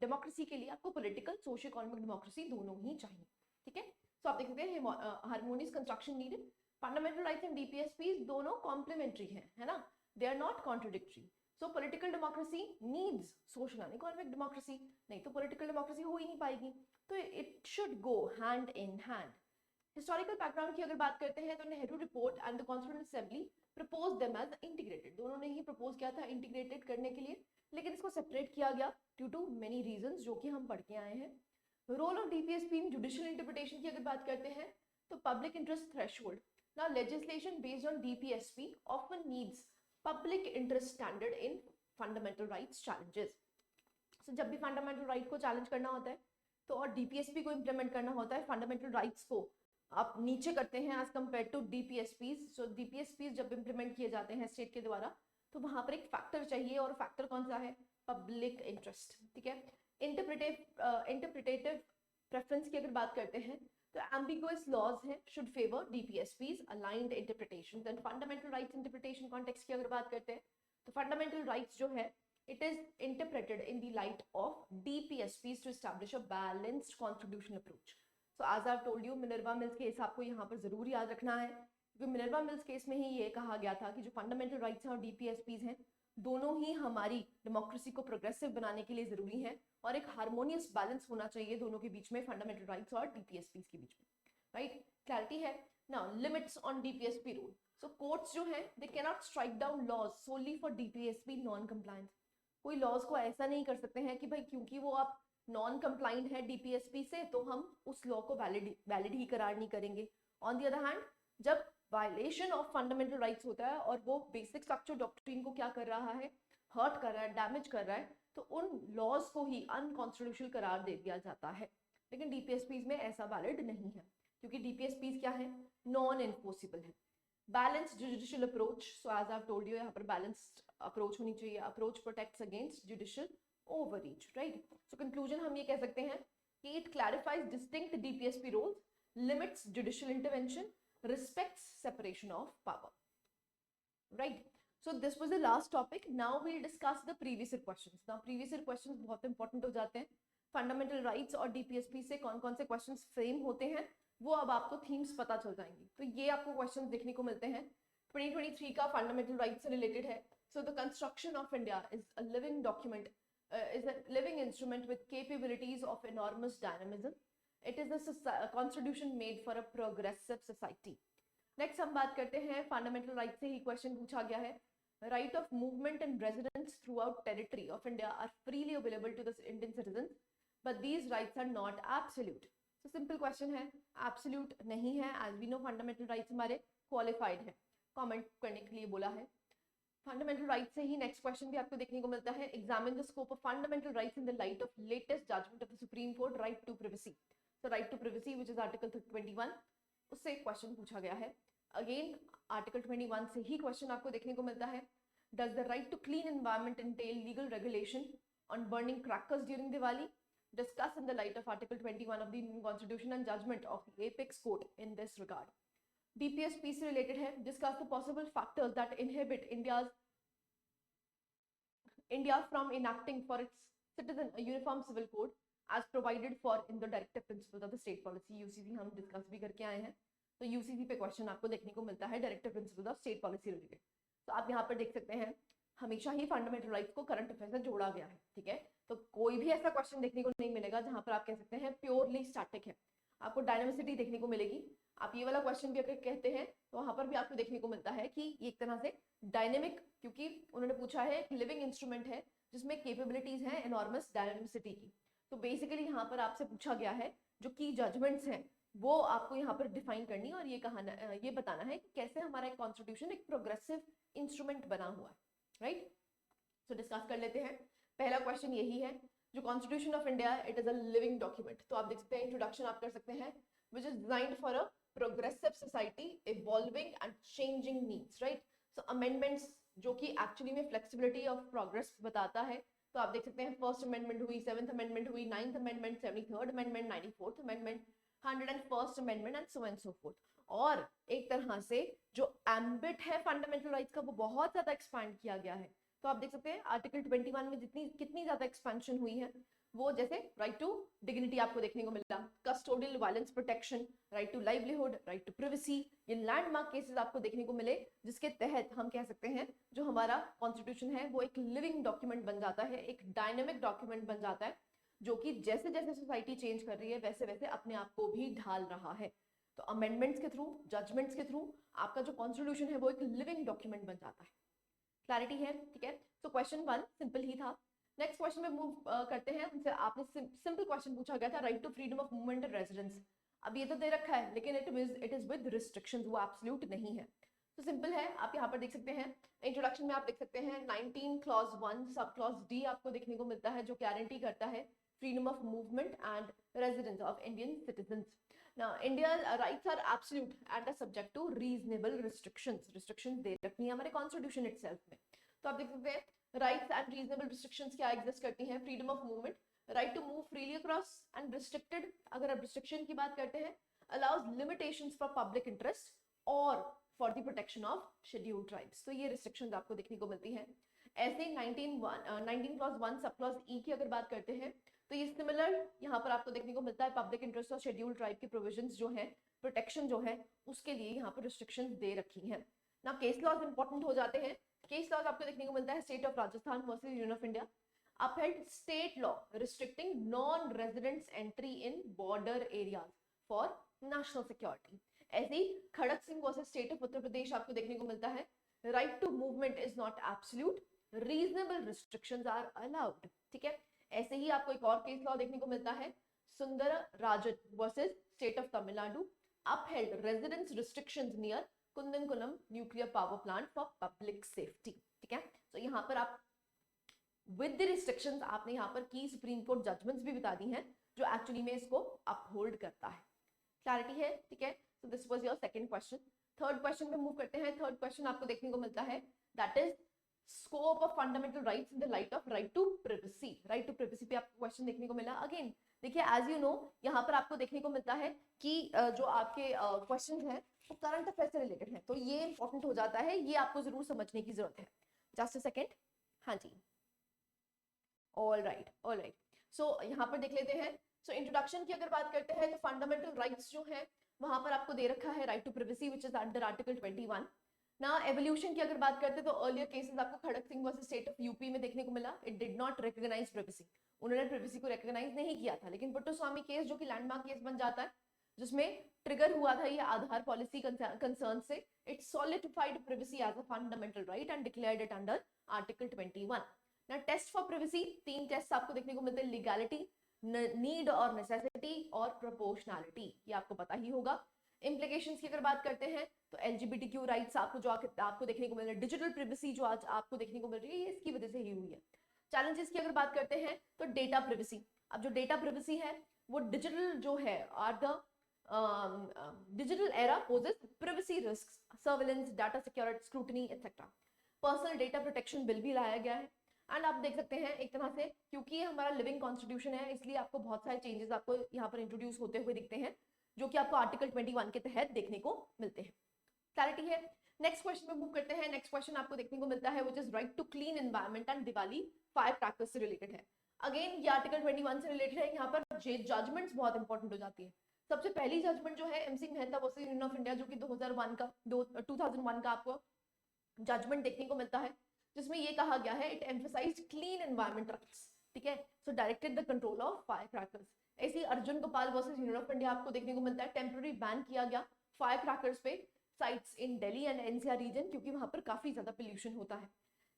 डेमोक्रेसी के लिए आपको पॉलिटिकल सोशल इकोनॉमिक डेमोक्रेसी दोनों ही चाहिए, ठीक है। तो आप देख सकते हैं harmonious construction needed. Fundamental rights and DPSP दोनों कॉम्प्लीमेंट्री है ना, they are not contradictory. So political democracy needs social and economic democracy, नहीं तो पॉलिटिकल डेमोक्रेसी हो ही नहीं पाएगी। तो it should go hand in hand. Historical background की अगर बात करते हैं तो Nehru report and the constituent assembly propose them as integrated, दोनों ने ही प्रपोज किया था इंटीग्रेटेड करने के लिए, लेकिन इसको सेपरेट किया गया ड्यू टू मेनी रीजंस जो कि हम पढ़ के आए हैं। Role of DPSP in judicial interpretation की अगर बात करते हैं तो public interest threshold. Now legislation based on DPSP often needs public interest standard in fundamental rights challenges. So जब भी फंडामेंटल राइट को चैलेंज करना होता है तो और डीपीएसपी को इंप्लीमेंट करना होता है, फंडामेंटल राइट्स को आप नीचे करते हैं as compare to DPSPs. So DPSPs जब इंप्लीमेंट किए जाते हैं स्टेट के द्वारा तो वहां पर एक फैक्टर चाहिए, और फैक्टर कौन सा है? पब्लिक इंटरेस्ट, ठीक है। इंटरप्रिटेटिव प्रेफरेंस की अगर बात करते हैं तो एम्बिगुअस लॉज हैं should favour DPSPs aligned interpretation. And fundamental rights interpretation context की अगर बात करते हैं तो फंडामेंटल राइट्स जो है it is interpreted in the light of DPSPs to establish a balanced constitutional approach. So as I've told you, Minerva Mills case आपको यहाँ पर जरूर याद रखना है, क्योंकि मिनर्वा मिल्स केस में ही ये कहा गया था कि जो फंडामेंटल राइट्स हैं और डीपीएसपीज हैं दोनों ही हमारी डेमोक्रेसी को प्रोग्रेसिव बनाने के लिए जरूरी है, और एक हार्मोनियस बैलेंस होना चाहिए दोनों के बीच में, फंडामेंटल राइट्स और डीपीएसपीज के बीच में, राइट। क्लैरिटी है ना। Limits on DPSP rule. So courts जो है they can not strike down laws solely for DPSP non compliance. कोई लॉज को ऐसा नहीं कर सकते हैं कि भाई क्योंकि वो आप नॉन कंप्लाइंट है डीपीएसपी से तो हम उस लॉ को वैलिड ही करार नहीं करेंगे। ऑन द अदर हैंड जब वायलेशन ऑफ फंडामेंटल राइट्स होता है और वो बेसिक स्ट्रक्चर डॉक्ट्रिन को क्या कर रहा है, हर्ट कर रहा है, डैमेज कर रहा है, तो उन लॉज को ही अनकॉन्स्टिट्यूशनल करार दे दिया जाता है। लेकिन डीपीएसपीज में ऐसा वैलिड नहीं है, क्योंकि डीपीएसपीज क्या है? नॉन एनफोर्सिबल है। Balanced judicial approach. So as I have told you, यहाँ पर बैलेंस्ड अप्रोच होनी चाहिए। Approach protects against judicial overreach, right. So conclusion हम ये कह सकते हैं कि it clarifies distinct DPSP roles, limits judicial intervention, respects separation of power, right. So this was the last topic. Now we will discuss the previous year questions. Now previous year questions बहुत important हो जाते हैं। Fundamental rights और DPSP से कौन कौन से questions frame होते हैं वो अब आपको थीम्स पता चल जाएंगी। तो ये आपको क्वेश्चंस देखने को मिलते हैं। 2023 का फंडामेंटल राइट्स से रिलेटेड है। So the construction of India is a living document, is a living instrument with capabilities of enormous dynamism. It is a constitution made for a progressive society. Next हम बात करते हैं fundamental right से ही question पूछा गया है। Right of movement and residence throughout territory of India are freely available to the Indian citizen, but these rights are not absolute. तो simple question है, एब्सोल्यूट नहीं है। As we know fundamental rights हमारे qualified है। Comment करने के लिए बोला है। फंडामेंटल राइट से ही नेक्स्ट क्वेश्चन भी आपको देखने को मिलता है। Examine the scope of fundamental rights in the light of latest judgement of the supreme court, right to privacy. So right to privacy which is article 21, उससे क्वेश्चन पूछा गया है। अगेन आर्टिकल 21 से ही क्वेश्चन आपको देखने को मिलता है। Does the right to clean environment entail legal regulation on burning crackers during Diwali? Discuss in the light of Article 21 of the Indian Constitution and judgment of the Apex Court in this regard. DPSP से related है. Discuss the possible factors that inhibit India from enacting for its citizen a uniform civil code as provided for in the directive principles of the state policy. UCC हम discuss भी करके आए हैं, तो UCC पे question आपको देखने को मिलता है directive principle of state policy related. तो आप यहाँ पर देख सकते हैं हमेशा ही फंडामेंटल राइट्स को करंट अफेयर से जोड़ा गया है, ठीक है। तो कोई भी ऐसा क्वेश्चन देखने को नहीं मिलेगा जहां पर आप कह सकते हैं प्योरली स्टैटिक है, आपको डायनामिसिटी देखने को मिलेगी। आप ये वाला क्वेश्चन भी अगर कहते हैं तो वहां पर भी आपको देखने को मिलता है कि ये एक तरह से डायनेमिक, क्योंकि उन्होंने पूछा है एक लिविंग इंस्ट्रूमेंट है जिसमें कैपेबिलिटीज हैं एनॉर्मस डायनामिसिटी की। तो बेसिकली यहाँ पर आपसे पूछा गया है जो की जजमेंट्स हैं वो आपको यहाँ पर डिफाइन करनी और ये बताना है कि कैसे हमारा एक कॉन्स्टिट्यूशन एक प्रोग्रेसिव इंस्ट्रूमेंट बना हुआ है, राइट। सो डिस्कस कर लेते हैं। पहला क्वेश्चन यही है, जो constitution of India it is a living document. तो आप देख सकते हैं इंट्रोडक्शन आप कर सकते हैं, which is designed for a progressive society evolving and changing needs, right. So amendments जो कि एक्चुअली में फ्लेक्सिबिलिटी ऑफ प्रोग्रेस बताता है। तो आप देख सकते हैं फर्स्ट अमेंडमेंट हुई, 7th अमेंडमेंट हुई, 9th amendment, 73rd amendment, 94th amendment, 101st amendment and so and so fourth. और एक तरह से जो एम्बिट है फंडामेंटल राइट्स का वो बहुत ज्यादा एक्सपांड किया गया है। तो आप देख सकते हैं आर्टिकल 21 में जितनी कितनी ज्यादा एक्सपेंशन हुई है, वो जैसे राइट टू डिग्निटी आपको देखने को मिला, custodial violence protection, right to livelihood, right to privacy, ये लैंडमार्क केसेस आपको देखने को मिले, जिसके तहत हम कह सकते हैं जो हमारा कॉन्स्टिट्यूशन है वो एक लिविंग डॉक्यूमेंट बन जाता है, एक डायनेमिक डॉक्यूमेंट बन जाता है, जो कि जैसे जैसे सोसाइटी चेंज कर रही है वैसे वैसे अपने आप को भी ढाल रहा है। तो अमेंडमेंट्स के थ्रू, जजमेंट्स के थ्रू आपका जो कॉन्स्टिट्यूशन है वो एक लिविंग डॉक्यूमेंट बन जाता है। क्लैरिटी है, ठीक है। तो क्वेश्चन 1 सिंपल ही था। नेक्स्ट क्वेश्चन में मूव करते हैं। उनसे आपने सिंपल क्वेश्चन पूछा गया था, right to freedom of movement and residence. अब ये तो दे रखा है लेकिन इट इज विद रिस्ट्रिक्शंस, वो एब्सोल्यूट नहीं है। तो सिंपल है, आप यहाँ पर देख सकते हैं इंट्रोडक्शन में आप देख सकते हैं 19 क्लॉज 1 सब क्लॉज डी आपको देखने को मिलता है, जो गारंटी करता है freedom of movement and residence of Indian citizens. Now, India's rights are absolute and are subject to reasonable restrictions. Restrictions दे रखनी है हमारे कॉन्स्टिट्यूशन itself में। तो आप देख सकते हैं राइट्स एंड रीजनेबल रिस्ट्रिक्शंस क्या एग्जिस्ट करती हैं। Freedom of movement, right to move freely across, and restricted अगर आप रिस्ट्रिक्शन की बात करते हैं, allows limitations for public interest और for the protection of scheduled tribes. तो ये रिस्ट्रिक्शंस आपको देखने को मिलती हैं। ऐसे 19 क्लॉज 1 सब क्लॉज ई की अगर बात करते हैं तो ये सिमिलर यहाँ पर आपको देखने को मिलता है। पब्लिक इंटरेस्ट और शेड्यूल्ड ट्राइब के प्रोविजंस जो है, प्रोटेक्शन जो है, उसके लिए यहाँ पर रिस्ट्रिक्शंस दे रखी हैं ना। केस लॉज इंपॉर्टेंट हो जाते हैं। केस लॉज आपको देखने को मिलता है state of Rajasthan versus union of India, upheld state law restricting non-residents entry in border areas for national security। ऐसे ही Kharak Singh versus state of Uttar Pradesh आपको देखने को मिलता है, right to movement is not absolute, reasonable restrictions are allowed, ठीक है। ऐसे ही आपको एक और केस लॉ देखने को मिलता है, Sundar Rajan versus state of Tamil Nadu, upheld residence restrictions near Kudankulam nuclear power plant for public safety, ठीक है। तो यहाँ पर आप विद द रिस्ट्रिक्शंस आपने यहाँ पर की सुप्रीम कोर्ट जजमेंट्स भी बता दी हैं जो एक्चुअली में इसको अपहोल्ड करता है। क्लैरिटी है, ठीक है। So this was your second question. Third question पे मूव करते हैं। थर्ड क्वेश्चन आपको देखने को मिलता है, that is scope of fundamental rights in the light of right to privacy. Right to privacy पे आपको क्वेश्चन देखने को मिला। अगेन देखिए, एज यू नो यहाँ पर आपको देखने को मिलता है कि जो आपके क्वेश्चन है वो करंट अफेयर से रिलेटेड है, तो ये इंपॉर्टेंट हो जाता है, ये आपको जरूर समझने की जरूरत है। Just a second. हाँ जी, ऑल राइट, ऑल राइट। सो यहाँ पर देख लेते हैं। सो इंट्रोडक्शन की अगर बात करते हैं तो फंडामेंटल राइट्स जो है वहां पर आपको दे रखा है right to privacy which is under article 21 ना। एवोल्यूशन की अगर बात करते हैं तो अर्लियर केसेस आपको Kharak Singh versus state of UP में देखने को मिला, it did not recognise privacy, उन्होंने प्रिवेसी को रिकॉग्नाइज नहीं किया था। लेकिन पुट्टुस्वामी केस जो कि लैंडमार्क केस बन जाता है, जिसमें ट्रिगर हुआ था ये आधार पॉलिसी कंसर्न से, it solidified privacy as a fundamental right and declared it under article 21 ना। टेस्ट फॉर प्रिवेसी 3 टेस्ट आपको देखने को मिलते हैं, लीगैलिटी, नीड और नेसेसिटी और प्रोपोर्शनैलिटी, ये आपको पता ही होगा। इम्प्लीकेशंस की अगर बात करते हैं तो एलजीबीटीक्यू राइट्स आपको जो आपको देखने को मिल रहा है, डिजिटल प्रिवेसी जो आज आपको देखने को मिल रही है, ये इसकी वजह से ही हुई है। चैलेंजेस की अगर बात करते हैं तो डेटा प्रिवेसी, अब जो डेटा प्रिवेसी है वो डिजिटल जो है are the digital era poses privacy risks, surveillance, data security, scrutiny etcetera. Personal data protection bill भी लाया गया है। एंड आप देख सकते हैं एक तरह से, क्योंकि ये हमारा लिविंग कॉन्स्टिट्यूशन है, इसलिए आपको बहुत सारे चेंजेस आपको यहाँ पर इंट्रोड्यूस होते हुए दिखते हैं, जो कि आपको आर्टिकल 21 के तहत देखने को मिलते हैं। क्लैरिटी है। नेक्स्ट क्वेश्चन पे मूव करते हैं। नेक्स्ट क्वेश्चन आपको देखने को मिलता है, which is right to clean environment and Diwali fire crackers से रिलेटेड है। अगेन ये आर्टिकल 21 से रिलेटेड है। यहाँ पर जजमेंट्स बहुत इंपॉर्टेंट हो जाती है। सबसे पहली जजमेंट जो है MC Mehta versus union of India, जो कि 2001 का आपको जजमेंट देखने को मिलता है। जिसमें ये कहा गया है it emphasise clean environment rights, ठीक है। So directed the control of fire crackers. ऐसे ही Arjun Gopal versus union of India आपको देखने को मिलता है, टेम्पररी बैन किया गया फायर क्रैकर्स पे sites in Delhi and NCR region, क्योंकि वहां पर काफी ज्यादा पोल्यूशन होता है।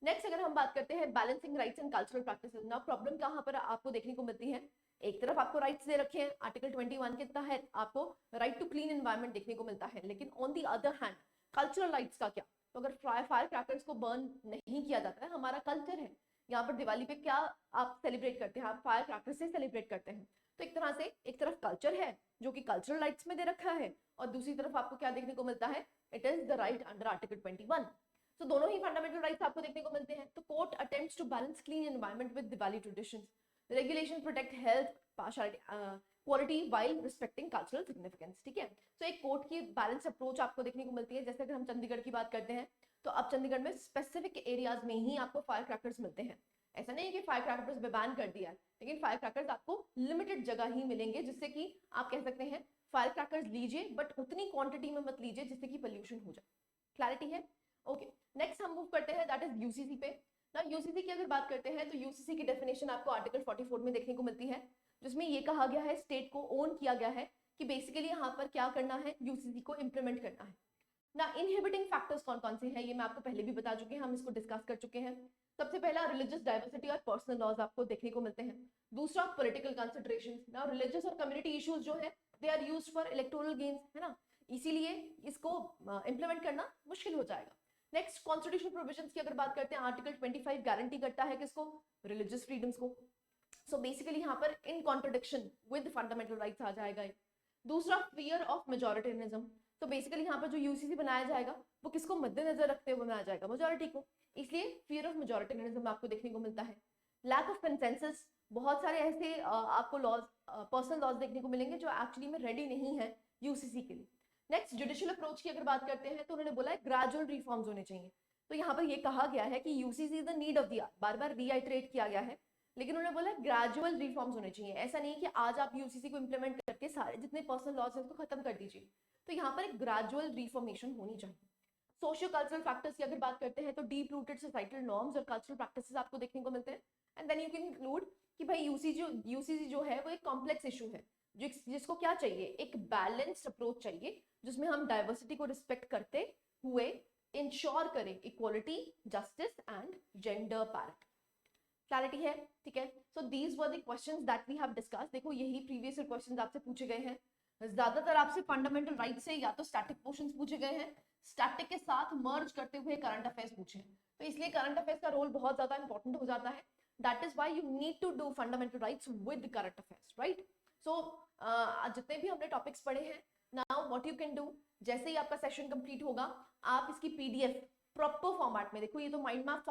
नेक्स्ट अगर हम बात करते हैं balancing rights and cultural practices, ना प्रॉब्लम कहां पर आपको देखने को मिलती है, एक तरफ आपको राइट्स दे रखे हैं आर्टिकल 21 के तहत आपको राइट टू क्लीन एनवायरनमेंट देखने को मिलता है, लेकिन on the other hand cultural rights का क्या? तो अगर फायर क्रैकर्स को बर्न नहीं किया जाता है, हमारा कल्चर है, यहाँ पर दिवाली पे क्या आप सेलिब्रेट करते हैं, आप फायर क्रैकर्स से सेलिब्रेट करते हैं। तो एक तरह से एक तरफ कल्चर है जो कि कल्चरल राइट्स में दे रखा है, और दूसरी तरफ आपको क्या देखने को मिलता है, it is the right under article 21। तो दोनों ही फंडामेंटल राइट्स आपको देखने को मिलते हैं। तो court attempts to balance clean environment with Diwali traditions, regulation protect health quality while respecting cultural significance, ठीक है। तो एक कोर्ट की बैलेंस अप्रोच आपको देखने को मिलती है। जैसे अगर हम चंडीगढ़ की बात करते हैं, तो अब चंडीगढ़ में स्पेसिफिक एरियाज में ही आपको फायर क्रैकर्स मिलते हैं। ऐसा नहीं है कि फायर क्रैकर्स बैन कर दिया है, लेकिन फायर क्रैकर्स आपको लिमिटेड जगह ही मिलेंगे, जिससे कि आप कह सकते हैं फायर क्रैकर्स लीजिए बट उतनी क्वांटिटी में मत लीजिए जिससे कि पोल्यूशन हो जाए। क्लैरिटी है? ओके, नेक्स्ट हम मूव करते हैं दैट इज यूसीसी पे। ना यूसीसी की अगर बात करते हैं तो यूसीसी की डेफिनेशन आपको आर्टिकल 44 में देखने को मिलती है, जिसमें ये कहा गया है, स्टेट को ओन किया गया है कि बेसिकली यहाँ पर क्या करना है, यूसीसी को इंप्लीमेंट करना है। ना इनहिबिटिंग फैक्टर्स कौन कौन से हैं ये मैं आपको पहले भी बता चुके हैं, हम इसको डिस्कस कर चुके हैं। सबसे पहला रिलीजियस डाइवर्सिटी और पर्सनल लॉज आपको देखने को मिलते हैं। दूसरा पॉलिटिकल कंसिडरेशंस। ना रिलीजियस और कम्युनिटी इश्यूज जो है they are used for electoral gains, है ना, इसीलिए इसको इंप्लीमेंट करना मुश्किल हो जाएगा। नेक्स्ट कॉन्स्टिट्यूशनल प्रोविजंस की अगर बात करते हैं, आर्टिकल 25 गारंटी करता है किसको, रिलीजियस फ्रीडम्स को। सो बेसिकली यहाँ पर इन कॉन्ट्रडिक्शन विद फंडामेंटल राइट्स आ जाएगा। दूसरा फियर ऑफ मेजोरिटेरिज्म। तो बेसिकली यहाँ पर जो यूसीसी बनाया जाएगा वो किसको मद्देनजर रखते हुए बनाया जाएगा, मेजोरिटी को, इसलिए फियर ऑफ मेजोरिटेरिज्म आपको देखने को मिलता है। लैक ऑफ कंसेंसस, बहुत सारे ऐसे आपको लॉज, पर्सनल लॉज देखने को मिलेंगे जो एक्चुअली में रेडी नहीं है यूसीसी के लिए। नेक्स्ट जुडिशियल अप्रोच की अगर बात करते हैं तो उन्होंने बोला है ग्रेजुअल रिफॉर्म्स होने चाहिए। तो यहाँ पर ये कहा गया है कि UCC is the need of the hour, बार बार रीआइट्रेट किया गया है, लेकिन उन्होंने बोला ग्रेजुअल रिफॉर्म्स होने चाहिए। ऐसा नहीं है कि आज आप यूसीसी को इंप्लीमेंट करके सारे जितने पर्सनल लॉज है उसको खत्म कर दीजिए। तो यहाँ पर एक ग्रेजुअल रिफॉर्मेशन होनी चाहिए। सोशियो कल्चरल फैक्टर्स की अगर बात करते हैं तो डीप रूटेड सोसाइटल नॉर्म्स और कल्चरल प्रैक्टिसेस आपको देखने को मिलते हैं। And then you can include कि भाई यूसीसी जो है वो एक कॉम्प्लेक्स इशू है, जिसको क्या चाहिए, एक बैलेंस्ड अप्रोच चाहिए, जिसमें हम डाइवर्सिटी को रिस्पेक्ट करते हुए इंश्योर करें equality, justice and gender parity. Clarity है? ठीक है। So these were the questions that we have discuss. देखो यही प्रीवियस क्वेश्चंस आपसे पूछे गए हैं, ज्यादातर आपसे फंडामेंटल राइट से या तो स्टैटिक पोर्शंस पूछे गए हैं, स्टैटिक के साथ मर्ज करते हुए करंट अफेयर्स पूछे हैं। तो इसलिए करंट अफेयर्स का रोल बहुत ज्यादा इंपॉर्टेंट हो जाता है। That is why you need to do fundamental rights with current affairs, right. So जितने भी हमने टॉपिक्स पढ़े हैं, now what you can do, जैसे ही आपका सेशन कंप्लीट होगा आप इसकी पीडीएफ प्रॉपर फॉर्मेट में, देखो ये तो माइंड मैप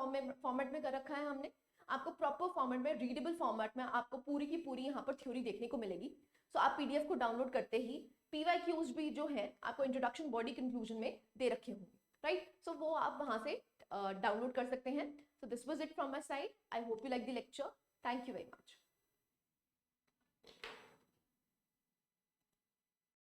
फॉर्मेट में कर रखा है हमने, आपको प्रॉपर फॉर्मेट में, रीडेबल फॉर्मेट में आपको पूरी की पूरी यहाँ पर थ्योरी देखने को मिलेगी। सो आप पीडीएफ को डाउनलोड करते ही पीवाईक्यूज भी जो है आपको इंट्रोडक्शन बॉडी कंक्लूजन में दे रखे होंगे, राइट। सो वो आप वहां से डाउनलोड कर सकते हैं। सो this was it from my side. I hope you like the lecture. Thank you very much.